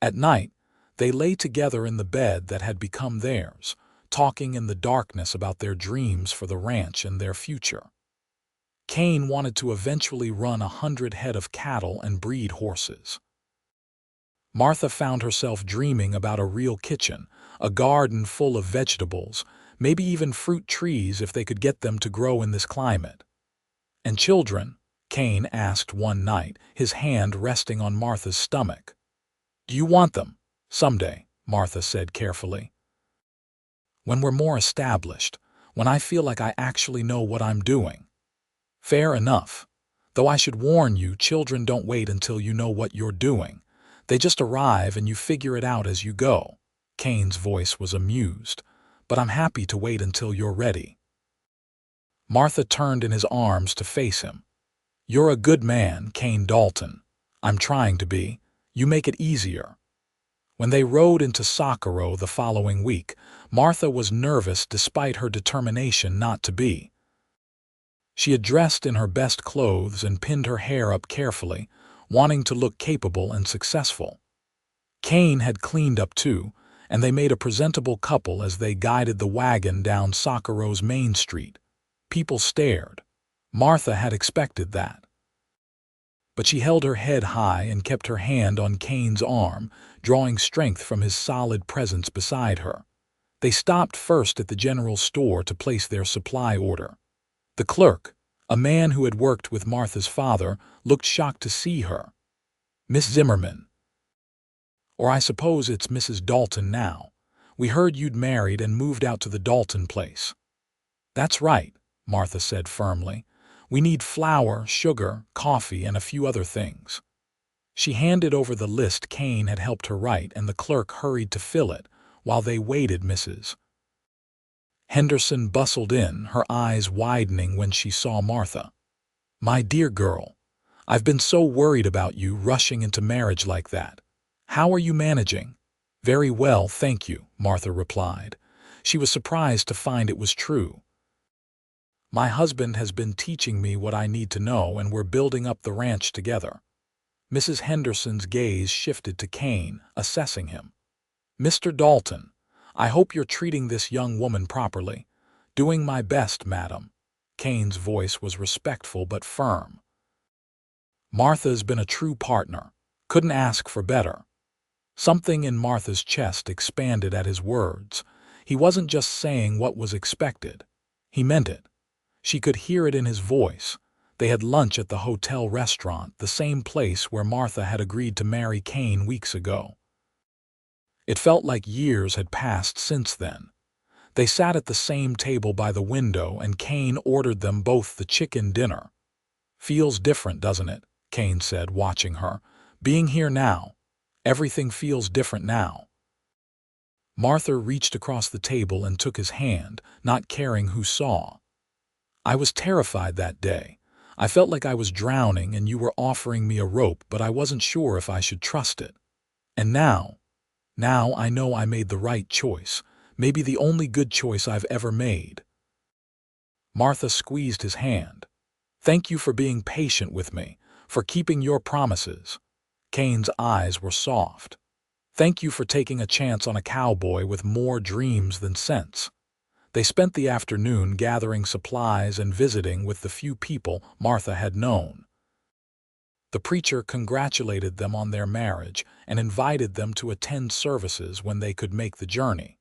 At night, they lay together in the bed that had become theirs, talking in the darkness about their dreams for the ranch and their future. Kane wanted to eventually run 100 head of cattle and breed horses. Martha found herself dreaming about a real kitchen, a garden full of vegetables, maybe even fruit trees if they could get them to grow in this climate. "And children?" Kane asked one night, his hand resting on Martha's stomach. "Do you want them?" "Someday," Martha said carefully. "When we're more established, when I feel like I actually know what I'm doing." "Fair enough. Though I should warn you, children don't wait until you know what you're doing. They just arrive and you figure it out as you go." Kane's voice was amused. "But I'm happy to wait until you're ready." Martha turned in his arms to face him. "You're a good man, Kane Dalton. I'm trying to be. You make it easier." When they rode into Socorro the following week, Martha was nervous despite her determination not to be. She had dressed in her best clothes and pinned her hair up carefully, wanting to look capable and successful. Kane had cleaned up too, and they made a presentable couple as they guided the wagon down Socorro's main street. People stared. Martha had expected that. but she held her head high and kept her hand on Kane's arm, drawing strength from his solid presence beside her. They stopped first at the general store to place their supply order. The clerk, a man who had worked with Martha's father, looked shocked to see her. "Miss Zimmerman. Or I suppose it's Mrs. Dalton now. We heard you'd married and moved out to the Dalton place." "That's right," Martha said firmly. "We need flour, sugar, coffee, and a few other things." She handed over the list Kane had helped her write, and the clerk hurried to fill it. While they waited, Mrs. Henderson bustled in, her eyes widening when she saw Martha. "My dear girl, I've been so worried about you rushing into marriage like that. How are you managing?" "Very well, thank you," Martha replied. She was surprised to find it was true. "My husband has been teaching me what I need to know, and we're building up the ranch together." Mrs. Henderson's gaze shifted to Kane, assessing him. "Mr. Dalton, I hope you're treating this young woman properly." "Doing my best, madam." Kane's voice was respectful but firm. "Martha's been a true partner. Couldn't ask for better." Something in Martha's chest expanded at his words. He wasn't just saying what was expected. He meant it. She could hear it in his voice. They had lunch at the hotel restaurant, the same place where Martha had agreed to marry Kane weeks ago. It felt like years had passed since then. They sat at the same table by the window, and Kane ordered them both the chicken dinner. "Feels different, doesn't it?" Kane said, watching her. "Being here now. Everything feels different now." Martha reached across the table and took his hand, not caring who saw. "I was terrified that day. I felt like I was drowning and you were offering me a rope, but I wasn't sure if I should trust it. And now I know I made the right choice, maybe the only good choice I've ever made." Martha squeezed his hand. "Thank you for being patient with me, for keeping your promises." Kane's eyes were soft. "Thank you for taking a chance on a cowboy with more dreams than sense." They spent the afternoon gathering supplies and visiting with the few people Martha had known. The preacher congratulated them on their marriage and invited them to attend services when they could make the journey.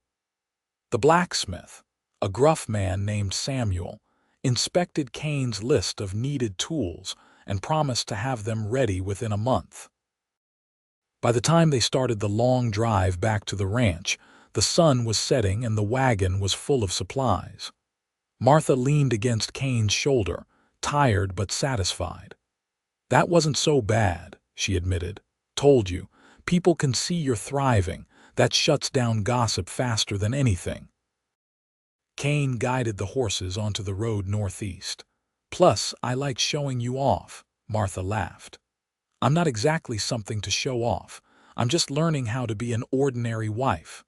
The blacksmith, a gruff man named Samuel, inspected Kane's list of needed tools and promised to have them ready within a month. By the time they started the long drive back to the ranch, the sun was setting and the wagon was full of supplies. Martha leaned against Kane's shoulder, tired but satisfied. "That wasn't so bad," she admitted. "Told you, people can see you're thriving. That shuts down gossip faster than anything." Kane guided the horses onto the road northeast. "Plus, I like showing you off," Martha laughed. "I'm not exactly something to show off. I'm just learning how to be an ordinary wife."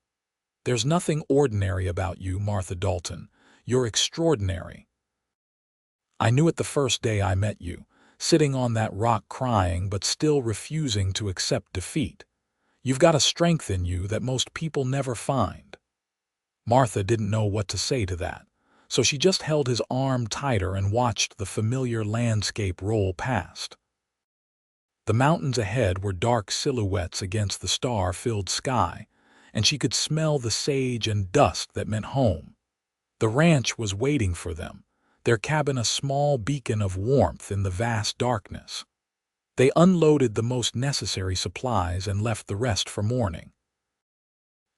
"There's nothing ordinary about you, Martha Dalton. You're extraordinary. I knew it the first day I met you, sitting on that rock crying but still refusing to accept defeat. You've got a strength in you that most people never find." Martha didn't know what to say to that, so she just held his arm tighter and watched the familiar landscape roll past. The mountains ahead were dark silhouettes against the star-filled sky, and she could smell the sage and dust that meant home. The ranch was waiting for them, their cabin a small beacon of warmth in the vast darkness. They unloaded the most necessary supplies and left the rest for morning.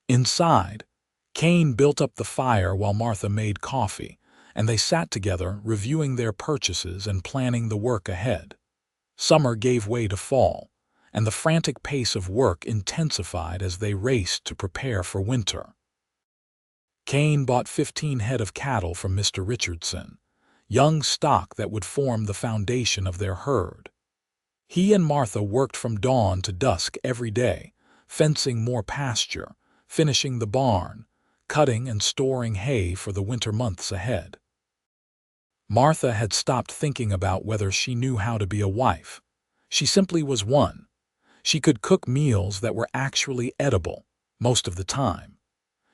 Inside, Kane built up the fire while Martha made coffee, and they sat together reviewing their purchases and planning the work ahead. Summer gave way to fall, and the frantic pace of work intensified as they raced to prepare for winter. Kane bought 15 head of cattle from Mr. Richardson, young stock that would form the foundation of their herd. He and Martha worked from dawn to dusk every day, fencing more pasture, finishing the barn, cutting and storing hay for the winter months ahead. Martha had stopped thinking about whether she knew how to be a wife. She simply was one. She could cook meals that were actually edible, most of the time.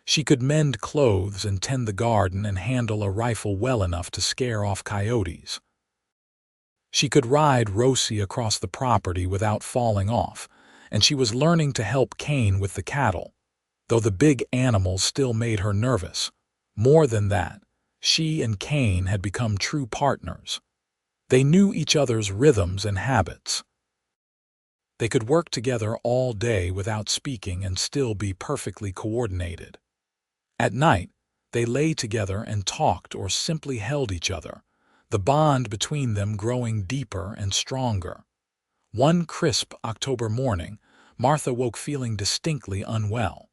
She could mend clothes and tend the garden and handle a rifle well enough to scare off coyotes. She could ride Rosie across the property without falling off, and she was learning to help Kane with the cattle, though the big animals still made her nervous. More than that, she and Kane had become true partners. They knew each other's rhythms and habits. They could work together all day without speaking and still be perfectly coordinated. At night, they lay together and talked or simply held each other, the bond between them growing deeper and stronger. One crisp October morning, Martha woke feeling distinctly unwell.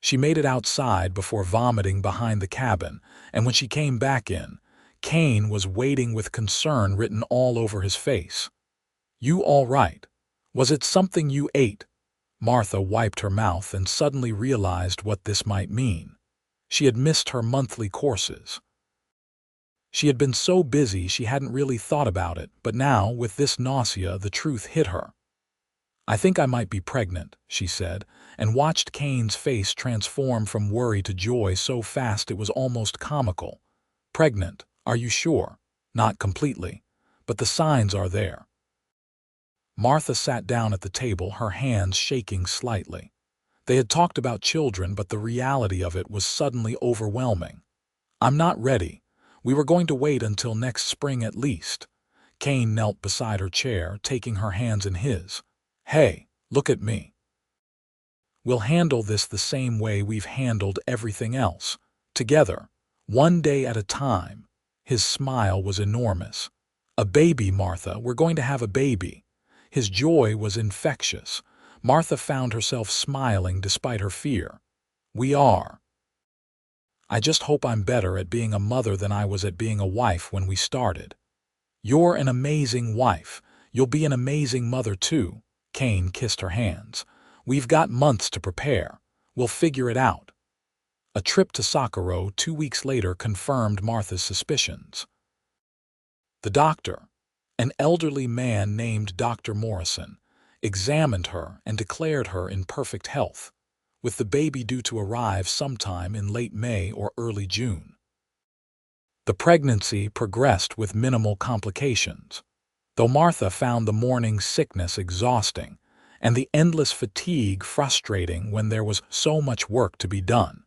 She made it outside before vomiting behind the cabin, and when she came back in, Kane was waiting with concern written all over his face. "You all right? Was it something you ate?" Martha wiped her mouth and suddenly realized what this might mean. She had missed her monthly courses. She had been so busy she hadn't really thought about it, but now, with this nausea, the truth hit her. "I think I might be pregnant," she said, and watched Kane's face transform from worry to joy so fast it was almost comical. "Pregnant, are you sure?" "Not completely, but the signs are there." Martha sat down at the table, her hands shaking slightly. They had talked about children, but the reality of it was suddenly overwhelming. "I'm not ready. We were going to wait until next spring at least." Kane knelt beside her chair, taking her hands in his. "Hey, look at me. We'll handle this the same way we've handled everything else. Together, one day at a time." His smile was enormous. "A baby, Martha. We're going to have a baby." His joy was infectious. Martha found herself smiling despite her fear. "We are. I just hope I'm better at being a mother than I was at being a wife when we started." "You're an amazing wife. You'll be an amazing mother too." Kane kissed her hands. "We've got months to prepare. We'll figure it out." A trip to Socorro 2 weeks later confirmed Martha's suspicions. The doctor, an elderly man named Dr. Morrison, examined her and declared her in perfect health, with the baby due to arrive sometime in late May or early June. The pregnancy progressed with minimal complications, though Martha found the morning sickness exhausting and the endless fatigue frustrating when there was so much work to be done.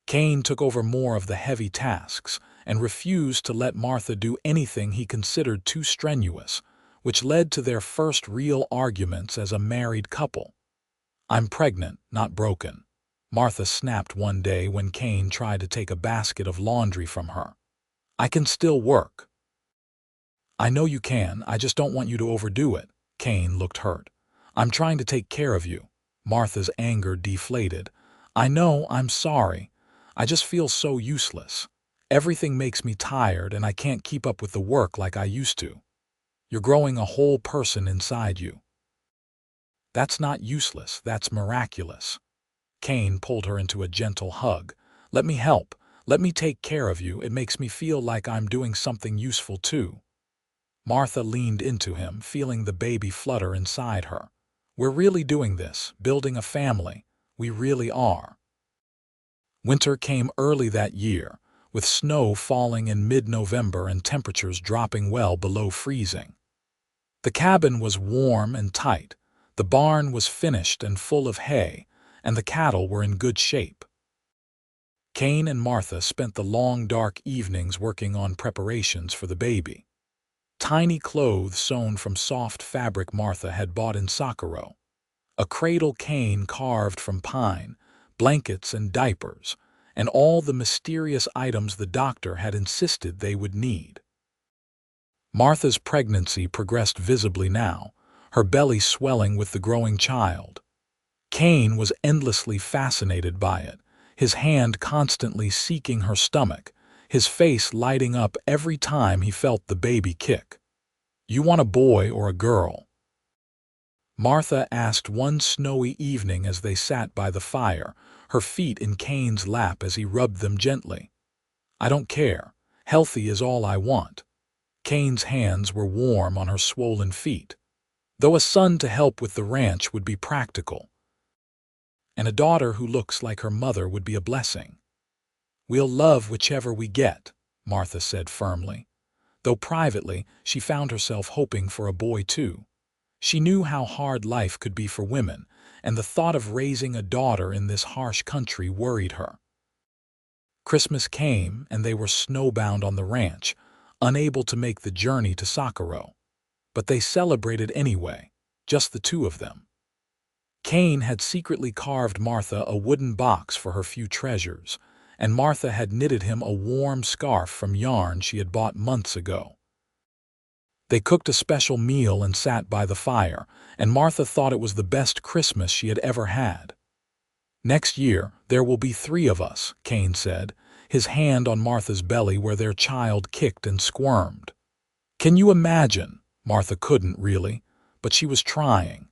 Kane took over more of the heavy tasks and refused to let Martha do anything he considered too strenuous, which led to their first real arguments as a married couple. "I'm pregnant, not broken," Martha snapped one day when Kane tried to take a basket of laundry from her. "I can still work." "I know you can, I just don't want you to overdo it." Kane looked hurt. "I'm trying to take care of you." Martha's anger deflated. "I know, I'm sorry. I just feel so useless. Everything makes me tired and I can't keep up with the work like I used to." "You're growing a whole person inside you." "That's not useless, that's miraculous." Kane pulled her into a gentle hug. "Let me help. Let me take care of you. It makes me feel like I'm doing something useful too." Martha leaned into him, feeling the baby flutter inside her. "We're really doing this, building a family. We really are." Winter came early that year, with snow falling in mid-November and temperatures dropping well below freezing. The cabin was warm and tight, the barn was finished and full of hay, and the cattle were in good shape. Kane and Martha spent the long dark evenings working on preparations for the baby. Tiny clothes sewn from soft fabric Martha had bought in Socorro, a cradle Kane carved from pine, blankets and diapers, and all the mysterious items the doctor had insisted they would need. Martha's pregnancy progressed visibly now, her belly swelling with the growing child. Kane was endlessly fascinated by it, his hand constantly seeking her stomach, his face lighting up every time he felt the baby kick. "You want a boy or a girl?" Martha asked one snowy evening as they sat by the fire, her feet in Kane's lap as he rubbed them gently. "I don't care. Healthy is all I want." Kane's hands were warm on her swollen feet. "Though a son to help with the ranch would be practical. And a daughter who looks like her mother would be a blessing." "We'll love whichever we get," Martha said firmly. though privately she found herself hoping for a boy too. She knew how hard life could be for women, and the thought of raising a daughter in this harsh country worried her. Christmas came, and they were snowbound on the ranch, unable to make the journey to Socorro. But they celebrated anyway, just the two of them. Kane had secretly carved Martha a wooden box for her few treasures, and Martha had knitted him a warm scarf from yarn she had bought months ago. They cooked a special meal and sat by the fire, and Martha thought it was the best Christmas she had ever had. "Next year, there will be 3 of us," Kane said, his hand on Martha's belly where their child kicked and squirmed. Can you imagine? Martha couldn't really, but she was trying.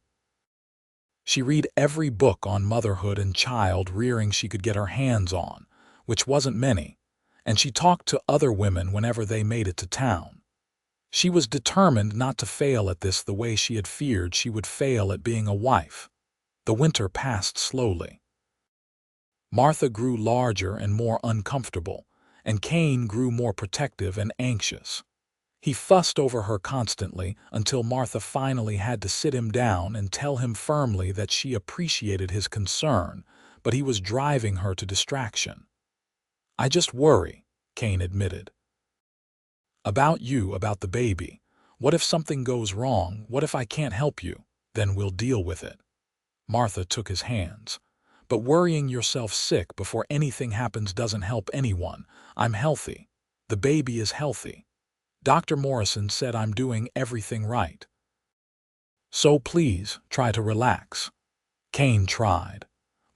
She read every book on motherhood and child rearing she could get her hands on, which wasn't many, and she talked to other women whenever they made it to town. She was determined not to fail at this the way she had feared she would fail at being a wife. The winter passed slowly. Martha grew larger and more uncomfortable, and Kane grew more protective and anxious. He fussed over her constantly until Martha finally had to sit him down and tell him firmly that she appreciated his concern, but he was driving her to distraction. "I just worry," Kane admitted. "About you, about the baby. What if something goes wrong? What if I can't help you? Then we'll deal with it." Martha took his hands. "But worrying yourself sick before anything happens doesn't help anyone. I'm healthy. The baby is healthy. Dr. Morrison said I'm doing everything right. So please, try to relax." Kane tried.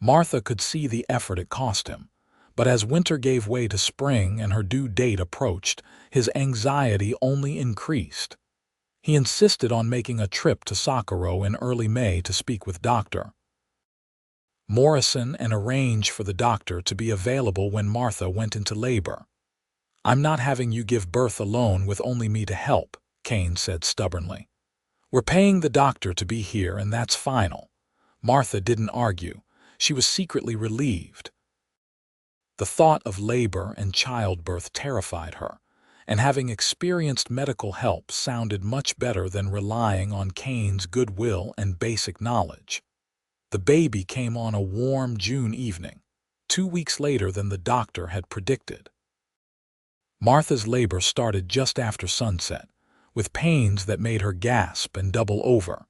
Martha could see the effort it cost him. But as winter gave way to spring and her due date approached, his anxiety only increased. He insisted on making a trip to Socorro in early May to speak with Dr. Morrison and arrange for the doctor to be available when Martha went into labor. "I'm not having you give birth alone with only me to help," Kane said stubbornly. "We're paying the doctor to be here, and that's final." Martha didn't argue. She was secretly relieved. The thought of labor and childbirth terrified her, and having experienced medical help sounded much better than relying on Kane's goodwill and basic knowledge. The baby came on a warm June evening, 2 weeks later than the doctor had predicted. Martha's labor started just after sunset, with pains that made her gasp and double over.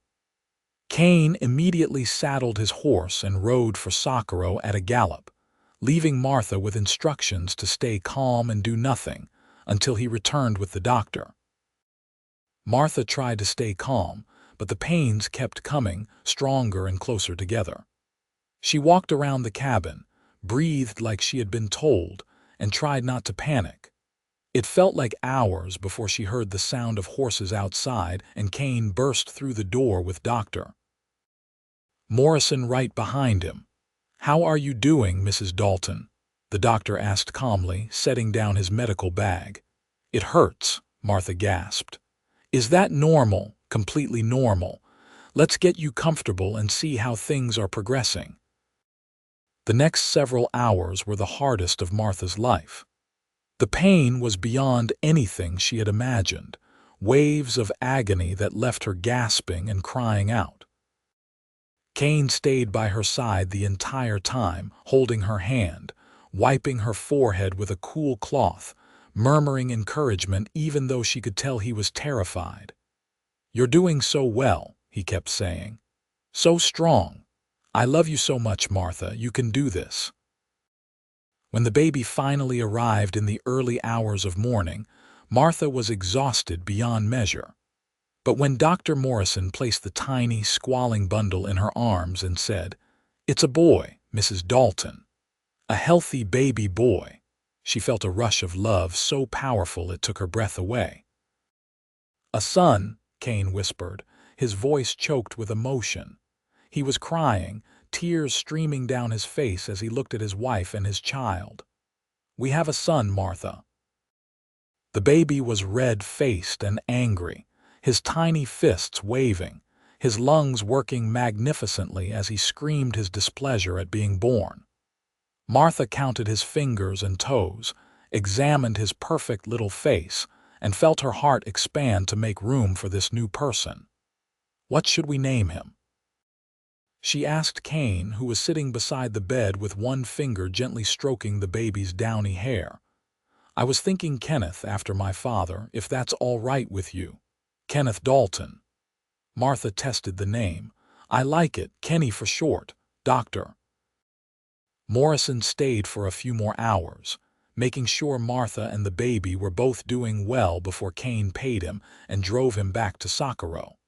Kane immediately saddled his horse and rode for Socorro at a gallop, leaving Martha with instructions to stay calm and do nothing until he returned with the doctor. Martha tried to stay calm, but the pains kept coming, stronger and closer together. She walked around the cabin, breathed like she had been told, and tried not to panic. It felt like hours before she heard the sound of horses outside and Kane burst through the door with Dr. Morrison right behind him. "How are you doing, Mrs. Dalton?" the doctor asked calmly, setting down his medical bag. "It hurts," Martha gasped. "Is that normal? Completely normal. Let's get you comfortable and see how things are progressing." The next several hours were the hardest of Martha's life. The pain was beyond anything she had imagined, waves of agony that left her gasping and crying out. Kane stayed by her side the entire time, holding her hand, wiping her forehead with a cool cloth, murmuring encouragement even though she could tell he was terrified. "You're doing so well," he kept saying. "So strong. I love you so much, Martha. You can do this." When the baby finally arrived in the early hours of morning, Martha was exhausted beyond measure. But when Dr. Morrison placed the tiny, squalling bundle in her arms and said, "It's a boy, Mrs. Dalton. A healthy baby boy," she felt a rush of love so powerful it took her breath away. "A son," Kane whispered, his voice choked with emotion. He was crying, tears streaming down his face as he looked at his wife and his child. "We have a son, Martha." The baby was red-faced and angry, his tiny fists waving, his lungs working magnificently as he screamed his displeasure at being born. Martha counted his fingers and toes, examined his perfect little face, and felt her heart expand to make room for this new person. "What should we name him?" she asked Kane, who was sitting beside the bed with one finger gently stroking the baby's downy hair. "I was thinking Kenneth after my father, if that's all right with you." "Kenneth Dalton." Martha tested the name. "I like it, Kenny for short, Doctor." Morrison stayed for a few more hours, making sure Martha and the baby were both doing well before Kane paid him and drove him back to Socorro.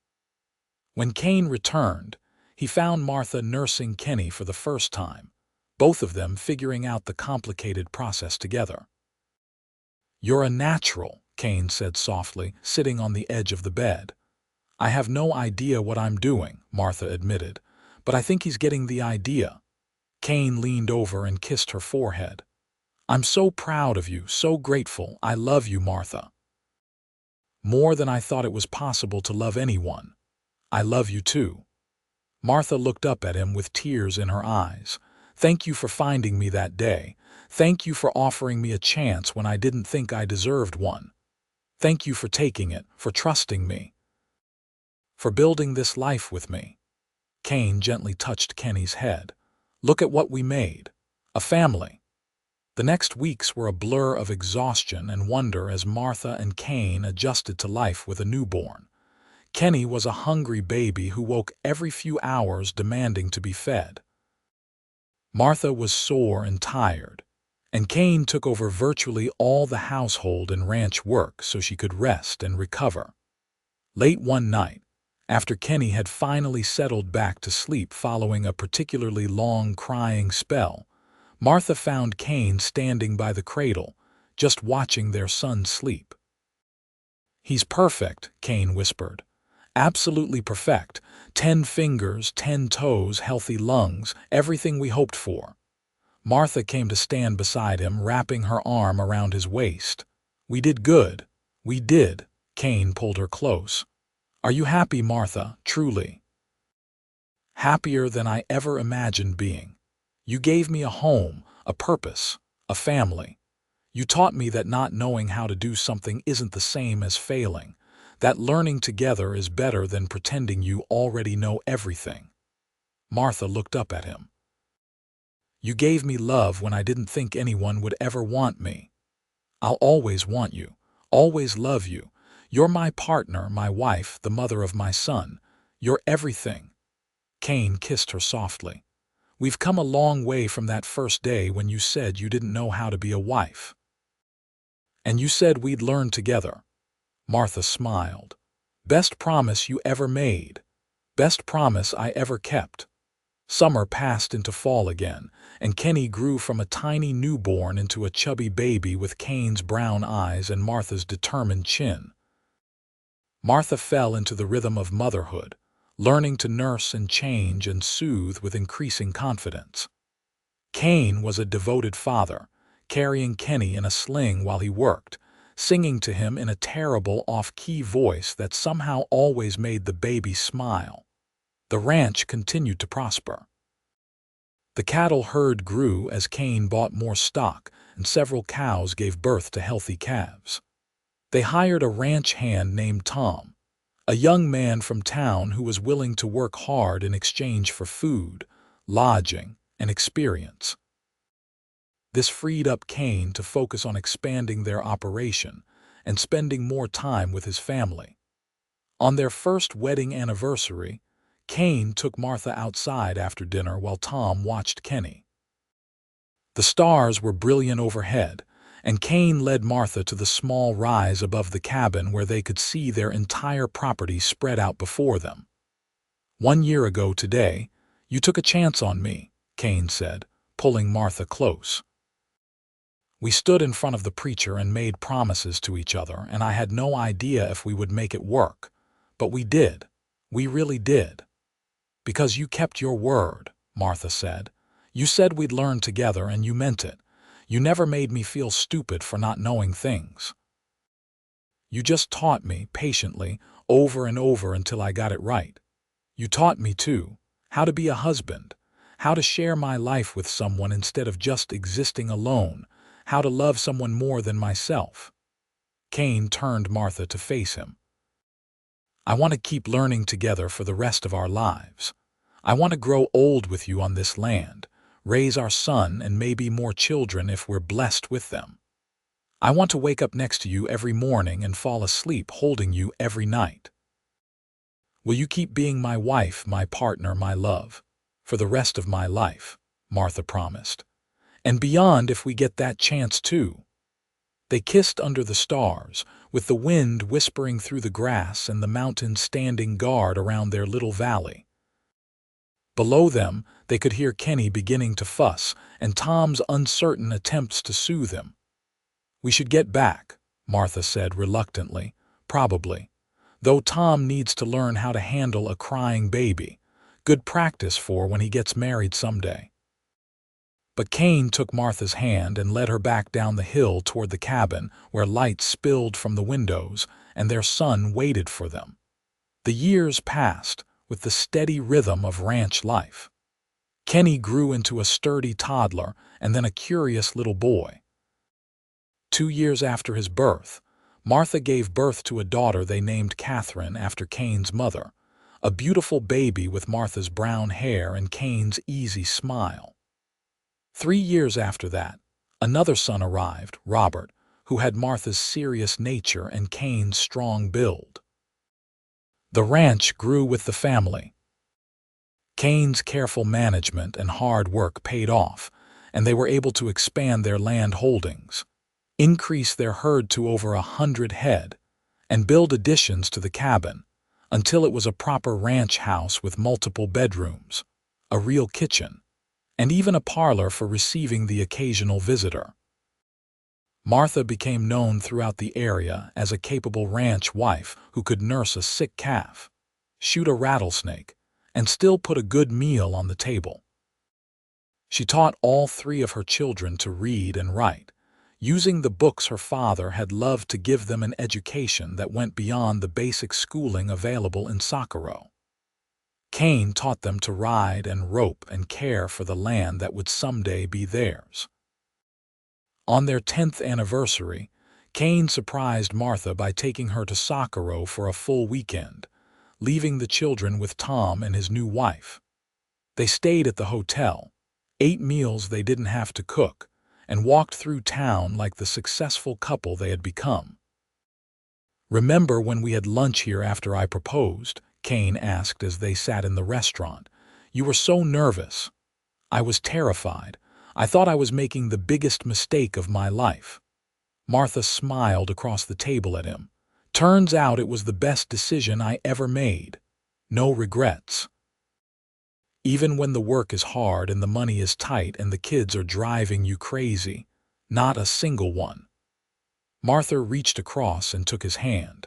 When Kane returned, he found Martha nursing Kenny for the first time, both of them figuring out the complicated process together. "You're a natural," Kane said softly, sitting on the edge of the bed. "I have no idea what I'm doing," Martha admitted, "but I think he's getting the idea." Kane leaned over and kissed her forehead. "I'm so proud of you, so grateful. I love you, Martha. More than I thought it was possible to love anyone. I love you too." Martha looked up at him with tears in her eyes. "Thank you for finding me that day. Thank you for offering me a chance when I didn't think I deserved one. Thank you for taking it, for trusting me, for building this life with me." Kane gently touched Kenny's head. "Look at what we made. A family." The next weeks were a blur of exhaustion and wonder as Martha and Kane adjusted to life with a newborn. Kenny was a hungry baby who woke every few hours demanding to be fed. Martha was sore and tired, and Kane took over virtually all the household and ranch work so she could rest and recover. Late one night, after Kenny had finally settled back to sleep following a particularly long crying spell, Martha found Kane standing by the cradle, just watching their son sleep. "He's perfect," Kane whispered. "Absolutely perfect. 10 fingers, 10 toes, healthy lungs, everything we hoped for." Martha came to stand beside him, wrapping her arm around his waist. "We did good. We did." Kane pulled her close. "Are you happy, Martha, truly?" "Happier than I ever imagined being. You gave me a home, a purpose, a family. You taught me that not knowing how to do something isn't the same as failing, that learning together is better than pretending you already know everything." Martha looked up at him. "You gave me love when I didn't think anyone would ever want me. I'll always want you, always love you. You're my partner, my wife, the mother of my son. You're everything." Kane kissed her softly. "We've come a long way from that first day when you said you didn't know how to be a wife. And you said we'd learn together." Martha smiled. "Best promise you ever made. Best promise I ever kept." Summer passed into fall again, and Kenny grew from a tiny newborn into a chubby baby with Kane's brown eyes and Martha's determined chin. Martha fell into the rhythm of motherhood, learning to nurse and change and soothe with increasing confidence. Kane was a devoted father, carrying Kenny in a sling while he worked, singing to him in a terrible off-key voice that somehow always made the baby smile. The ranch continued to prosper. The cattle herd grew as Kane bought more stock, and several cows gave birth to healthy calves. They hired a ranch hand named Tom, a young man from town who was willing to work hard in exchange for food, lodging, and experience. This freed up Kane to focus on expanding their operation and spending more time with his family. On their first wedding anniversary, Kane took Martha outside after dinner while Tom watched Kenny. The stars were brilliant overhead, and Kane led Martha to the small rise above the cabin where they could see their entire property spread out before them. "1 year ago today, you took a chance on me," Kane said, pulling Martha close. "We stood in front of the preacher and made promises to each other, and I had no idea if we would make it work. But we did. We really did." "Because you kept your word," Martha said. "You said we'd learn together, and you meant it. You never made me feel stupid for not knowing things. You just taught me, patiently, over and over until I got it right. You taught me, too, how to be a husband, how to share my life with someone instead of just existing alone, how to love someone more than myself. Kane turned Martha to face him. "I want to keep learning together for the rest of our lives. I want to grow old with you on this land, raise our son and maybe more children if we're blessed with them. I want to wake up next to you every morning and fall asleep holding you every night. Will you keep being my wife, my partner, my love, for the rest of my life?" Martha promised. "And beyond if we get that chance too." They kissed under the stars, with the wind whispering through the grass and the mountains standing guard around their little valley. Below them, they could hear Kenny beginning to fuss and Tom's uncertain attempts to soothe him. "We should get back," Martha said reluctantly, "probably. Though Tom needs to learn how to handle a crying baby. Good practice for when he gets married someday." But Kane took Martha's hand and led her back down the hill toward the cabin where light spilled from the windows and their son waited for them. The years passed with the steady rhythm of ranch life. Kenny grew into a sturdy toddler and then a curious little boy. 2 years after his birth, Martha gave birth to a daughter they named Catherine after Kane's mother, a beautiful baby with Martha's brown hair and Kane's easy smile. 3 years after that, another son arrived, Robert, who had Martha's serious nature and Kane's strong build. The ranch grew with the family. Kane's careful management and hard work paid off, and they were able to expand their land holdings, increase their herd to over 100 head, and build additions to the cabin until it was a proper ranch house with multiple bedrooms, a real kitchen, and even a parlor for receiving the occasional visitor. Martha became known throughout the area as a capable ranch wife who could nurse a sick calf, shoot a rattlesnake, and still put a good meal on the table. She taught all 3 of her children to read and write, using the books her father had loved to give them an education that went beyond the basic schooling available in Socorro. Kane taught them to ride and rope and care for the land that would someday be theirs. On their 10th anniversary, Kane surprised Martha by taking her to Socorro for a full weekend, leaving the children with Tom and his new wife. They stayed at the hotel, ate meals they didn't have to cook, and walked through town like the successful couple they had become. "Remember when we had lunch here after I proposed?" Kane asked as they sat in the restaurant. "You were so nervous." "I was terrified. I thought I was making the biggest mistake of my life." Martha smiled across the table at him. "Turns out it was the best decision I ever made. No regrets. Even when the work is hard and the money is tight and the kids are driving you crazy, not a single one." Martha reached across and took his hand.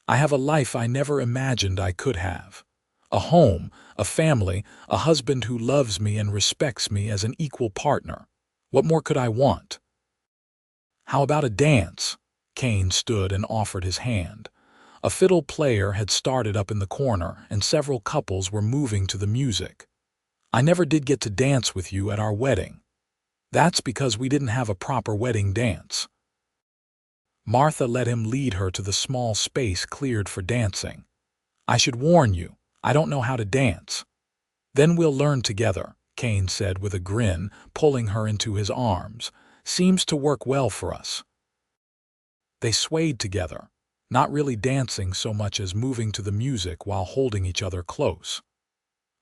"I have a life I never imagined I could have. A home, a family, a husband who loves me and respects me as an equal partner. What more could I want?" "How about a dance?" Kane stood and offered his hand. A fiddle player had started up in the corner and several couples were moving to the music. "I never did get to dance with you at our wedding." "That's because we didn't have a proper wedding dance." Martha let him lead her to the small space cleared for dancing. "I should warn you, I don't know how to dance." "Then we'll learn together," Kane said with a grin, pulling her into his arms. "Seems to work well for us." They swayed together, not really dancing so much as moving to the music while holding each other close.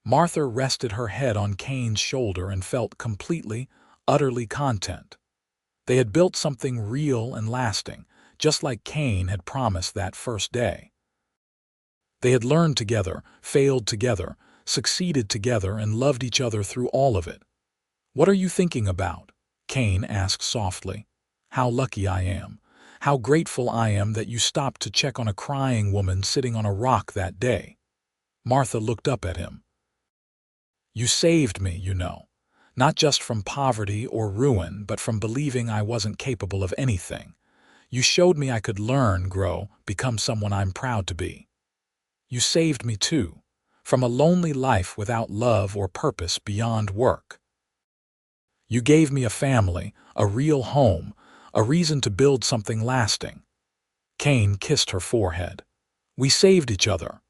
Martha rested her head on Kane's shoulder and felt completely, utterly content. They had built something real and lasting, just like Kane had promised that first day. They had learned together, failed together, succeeded together, and loved each other through all of it. "What are you thinking about?" Kane asked softly. "How lucky I am. How grateful I am that you stopped to check on a crying woman sitting on a rock that day." Martha looked up at him. "You saved me, you know. Not just from poverty or ruin, but from believing I wasn't capable of anything. You showed me I could learn, grow, become someone I'm proud to be. You saved me, too, from a lonely life without love or purpose beyond work. You gave me a family, a real home, a reason to build something lasting. Kane kissed her forehead. "We saved each other."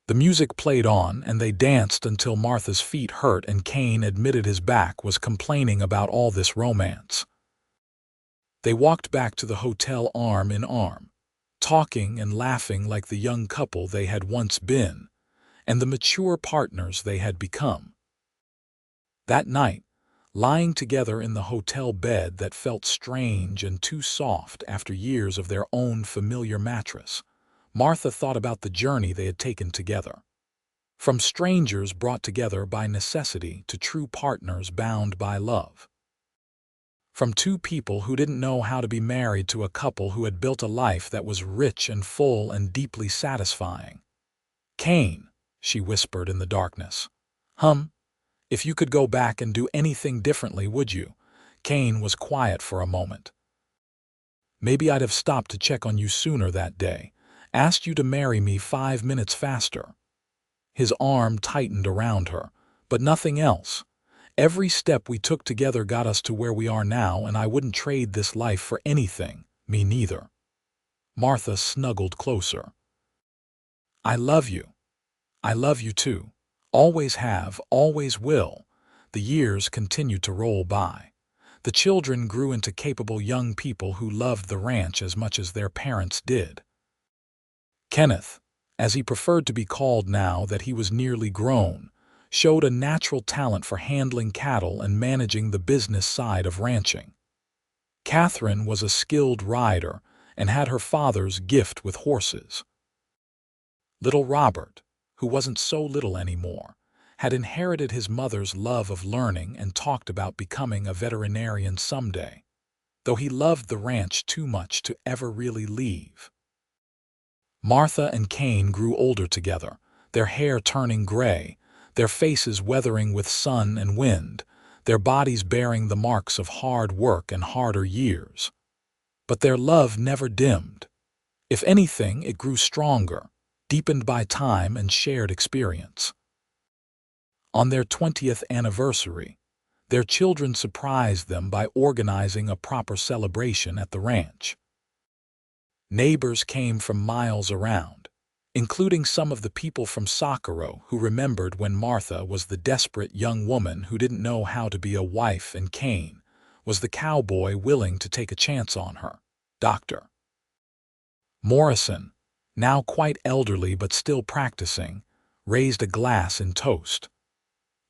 The music played on, and they danced until Martha's feet hurt and Kane admitted his back was complaining about all this romance. They walked back to the hotel arm in arm, talking and laughing like the young couple they had once been, and the mature partners they had become. That night, lying together in the hotel bed that felt strange and too soft after years of their own familiar mattress, Martha thought about the journey they had taken together. From strangers brought together by necessity to true partners bound by love. From two people who didn't know how to be married to a couple who had built a life that was rich and full and deeply satisfying. "Kane," she whispered in the darkness. If you could go back and do anything differently, would you?" Kane was quiet for a moment. "Maybe I'd have stopped to check on you sooner that day, asked you to marry me 5 minutes faster." His arm tightened around her, but nothing else. "Every step we took together got us to where we are now, and I wouldn't trade this life for anything, me neither." Martha snuggled closer. "I love you. I love you too. Always have, always will." The years continued to roll by. The children grew into capable young people who loved the ranch as much as their parents did. Kenneth, as he preferred to be called now that he was nearly grown, showed a natural talent for handling cattle and managing the business side of ranching. Catherine was a skilled rider and had her father's gift with horses. Little Robert, who wasn't so little anymore, had inherited his mother's love of learning and talked about becoming a veterinarian someday, though he loved the ranch too much to ever really leave. Martha and Kane grew older together, their hair turning gray, their faces weathering with sun and wind, their bodies bearing the marks of hard work and harder years. But their love never dimmed. If anything, it grew stronger, deepened by time and shared experience. On their 20th anniversary, their children surprised them by organizing a proper celebration at the ranch. Neighbors came from miles around, including some of the people from Socorro who remembered when Martha was the desperate young woman who didn't know how to be a wife and Kane was the cowboy willing to take a chance on her. Dr. Morrison, now quite elderly but still practicing, raised a glass in toast.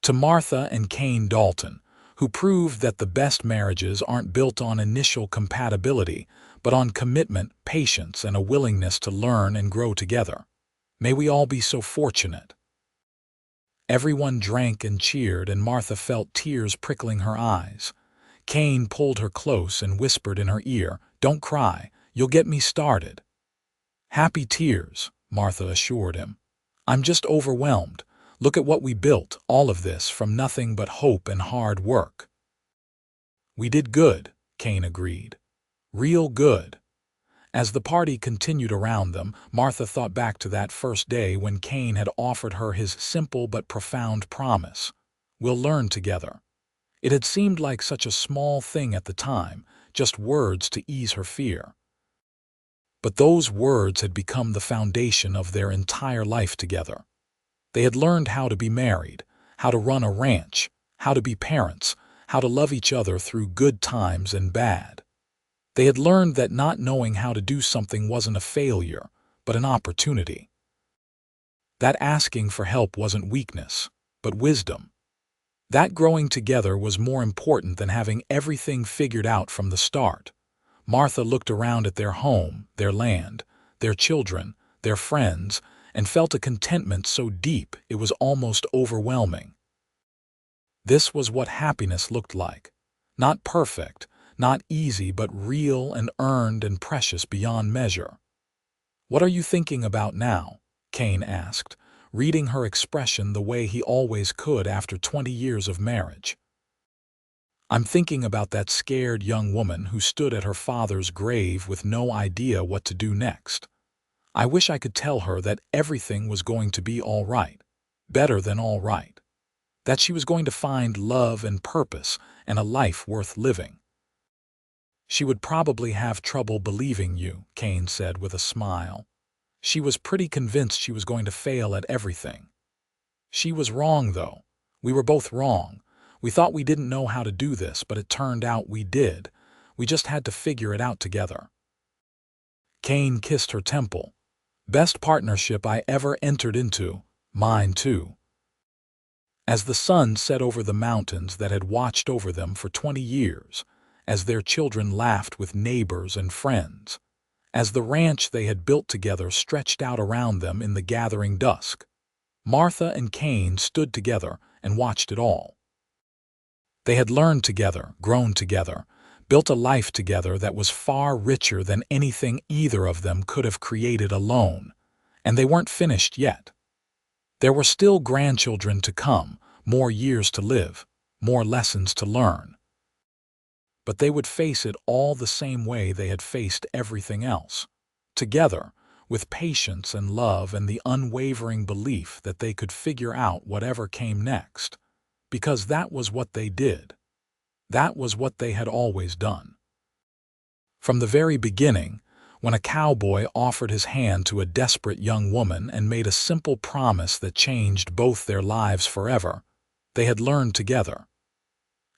To Martha and Kane Dalton, who proved that the best marriages aren't built on initial compatibility, but on commitment, patience, and a willingness to learn and grow together. May we all be so fortunate. Everyone drank and cheered, and Martha felt tears prickling her eyes. Kane pulled her close and whispered in her ear, "Don't cry, you'll get me started." "Happy tears," Martha assured him. "I'm just overwhelmed. Look at what we built, all of this from nothing but hope and hard work." "We did good," Kane agreed. "Real good." As the party continued around them, Martha thought back to that first day when Kane had offered her his simple but profound promise. "We'll learn together." It had seemed like such a small thing at the time, just words to ease her fear. But those words had become the foundation of their entire life together. They had learned how to be married, how to run a ranch, how to be parents, how to love each other through good times and bad. They had learned that not knowing how to do something wasn't a failure, but an opportunity. That asking for help wasn't weakness, but wisdom. That growing together was more important than having everything figured out from the start. Martha looked around at their home, their land, their children, their friends, and felt a contentment so deep it was almost overwhelming. This was what happiness looked like. Not perfect, not easy, but real and earned and precious beyond measure. "What are you thinking about now?" Kane asked, reading her expression the way he always could after 20 years of marriage. "I'm thinking about that scared young woman who stood at her father's grave with no idea what to do next. I wish I could tell her that everything was going to be all right, better than all right, that she was going to find love and purpose and a life worth living." She would probably have trouble believing you, Kane said with a smile. She was pretty convinced she was going to fail at everything. She was wrong, though. We were both wrong. We thought we didn't know how to do this, but it turned out we did. We just had to figure it out together. Kane kissed her temple. Best partnership I ever entered into. Mine, too. As the sun set over the mountains that had watched over them for 20 years, as their children laughed with neighbors and friends, as the ranch they had built together stretched out around them in the gathering dusk, Martha and Kane stood together and watched it all. They had learned together, grown together, built a life together that was far richer than anything either of them could have created alone, and they weren't finished yet. There were still grandchildren to come, more years to live, more lessons to learn. But they would face it all the same way they had faced everything else, together, with patience and love and the unwavering belief that they could figure out whatever came next, because that was what they did. That was what they had always done. From the very beginning, when a cowboy offered his hand to a desperate young woman and made a simple promise that changed both their lives forever, they had learned together.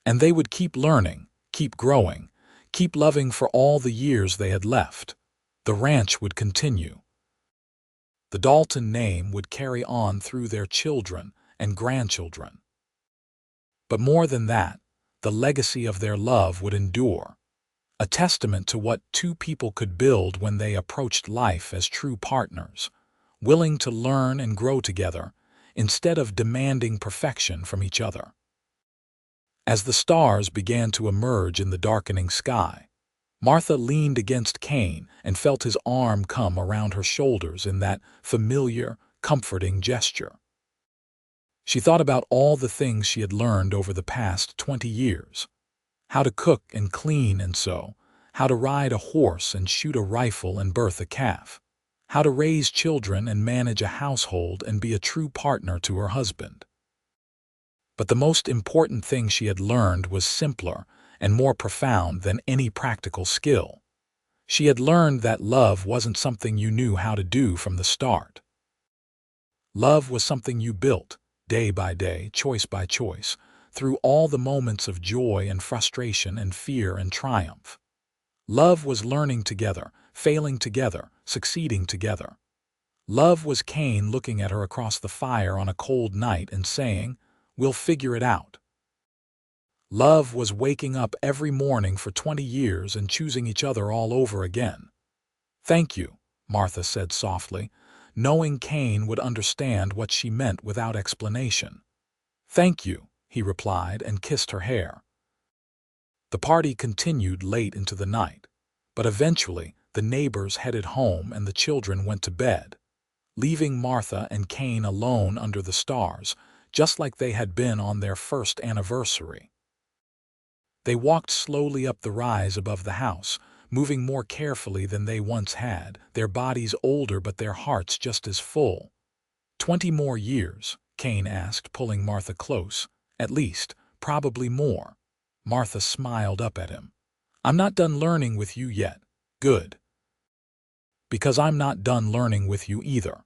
And they would keep learning, keep growing, keep loving for all the years they had left. The ranch would continue. The Dalton name would carry on through their children and grandchildren. But more than that, the legacy of their love would endure, a testament to what two people could build when they approached life as true partners, willing to learn and grow together instead of demanding perfection from each other. As the stars began to emerge in the darkening sky, Martha leaned against Kane and felt his arm come around her shoulders in that familiar, comforting gesture. She thought about all the things she had learned over the past 20 years. How to cook and clean and sew, how to ride a horse and shoot a rifle and birth a calf, how to raise children and manage a household and be a true partner to her husband. But the most important thing she had learned was simpler and more profound than any practical skill. She had learned that love wasn't something you knew how to do from the start. Love was something you built, day by day, choice by choice, through all the moments of joy and frustration and fear and triumph. Love was learning together, failing together, succeeding together. Love was Kane looking at her across the fire on a cold night and saying, "We'll figure it out." Love was waking up every morning for 20 years and choosing each other all over again. "Thank you," Martha said softly, knowing Kane would understand what she meant without explanation. "Thank you," he replied and kissed her hair. The party continued late into the night, but eventually the neighbors headed home and the children went to bed, leaving Martha and Kane alone under the stars, just like they had been on their first anniversary. They walked slowly up the rise above the house, moving more carefully than they once had, their bodies older but their hearts just as full. 20 more years, Kane asked, pulling Martha close. "At least, probably more." Martha smiled up at him. "I'm not done learning with you yet." "Good. Because I'm not done learning with you either.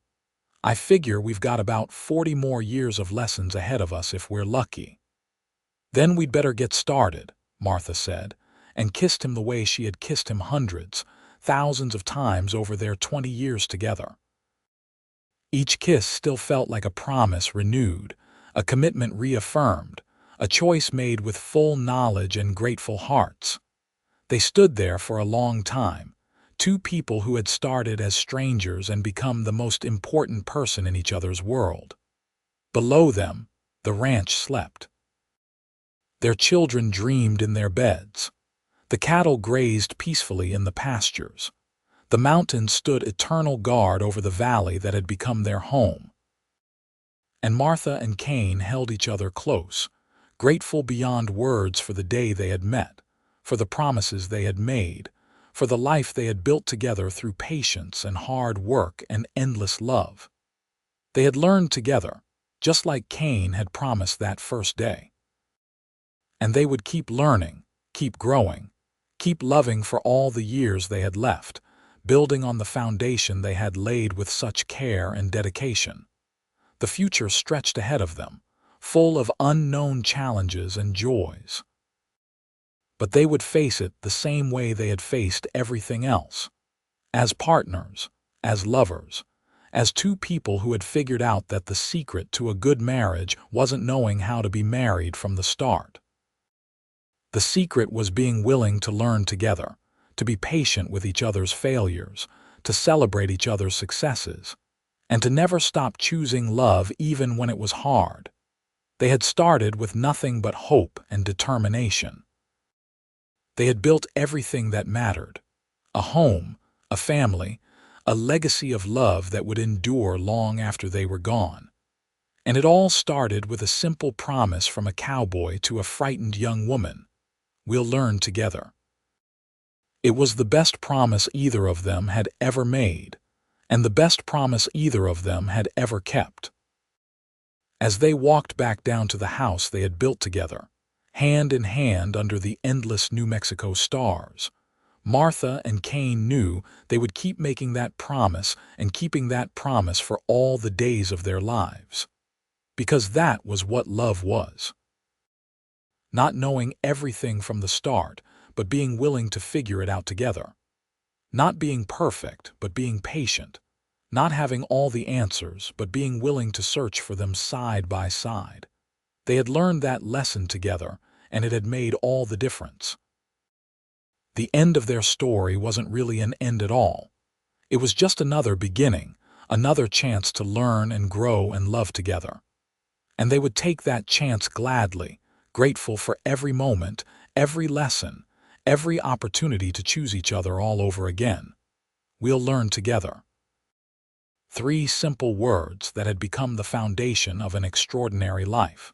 I figure we've got about 40 more years of lessons ahead of us if we're lucky." "Then we'd better get started," Martha said, and kissed him the way she had kissed him hundreds, thousands of times over their 20 years together. Each kiss still felt like a promise renewed, a commitment reaffirmed, a choice made with full knowledge and grateful hearts. They stood there for a long time, two people who had started as strangers and become the most important person in each other's world. Below them, the ranch slept. Their children dreamed in their beds. The cattle grazed peacefully in the pastures. The mountains stood eternal guard over the valley that had become their home. And Martha and Kane held each other close, grateful beyond words for the day they had met, for the promises they had made, for the life they had built together through patience and hard work and endless love. They had learned together, just like Kane had promised that first day. And they would keep learning, keep growing, keep loving for all the years they had left, building on the foundation they had laid with such care and dedication. The future stretched ahead of them, full of unknown challenges and joys. But they would face it the same way they had faced everything else. As partners, as lovers, as two people who had figured out that the secret to a good marriage wasn't knowing how to be married from the start. The secret was being willing to learn together, to be patient with each other's failures, to celebrate each other's successes, and to never stop choosing love even when it was hard. They had started with nothing but hope and determination. They had built everything that mattered: a home, a family, a legacy of love that would endure long after they were gone. And it all started with a simple promise from a cowboy to a frightened young woman: "We'll learn together." It was the best promise either of them had ever made, and the best promise either of them had ever kept. As they walked back down to the house they had built together, hand in hand under the endless New Mexico stars, Martha and Kane knew they would keep making that promise and keeping that promise for all the days of their lives. Because that was what love was. Not knowing everything from the start, but being willing to figure it out together. Not being perfect, but being patient. Not having all the answers, but being willing to search for them side by side. They had learned that lesson together, and it had made all the difference. The end of their story wasn't really an end at all. It was just another beginning, another chance to learn and grow and love together. And they would take that chance gladly, grateful for every moment, every lesson, every opportunity to choose each other all over again. We'll learn together. 3 simple words that had become the foundation of an extraordinary life.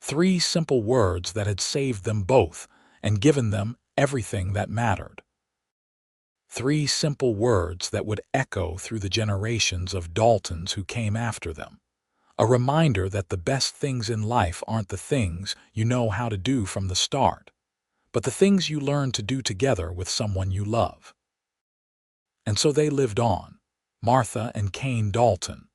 3 simple words that had saved them both and given them everything that mattered. 3 simple words that would echo through the generations of Daltons who came after them. A reminder that the best things in life aren't the things you know how to do from the start, but the things you learn to do together with someone you love. And so they lived on, Martha and Kane Dalton,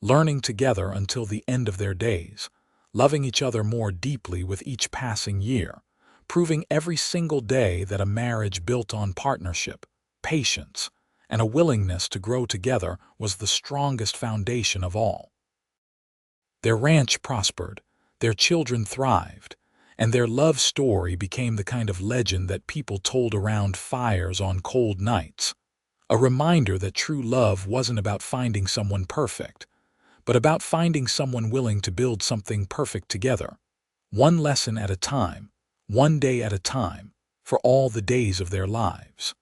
learning together until the end of their days, loving each other more deeply with each passing year, proving every single day that a marriage built on partnership, patience, and a willingness to grow together was the strongest foundation of all. Their ranch prospered, their children thrived, and their love story became the kind of legend that people told around fires on cold nights. A reminder that true love wasn't about finding someone perfect, but about finding someone willing to build something perfect together, one lesson at a time, one day at a time, for all the days of their lives.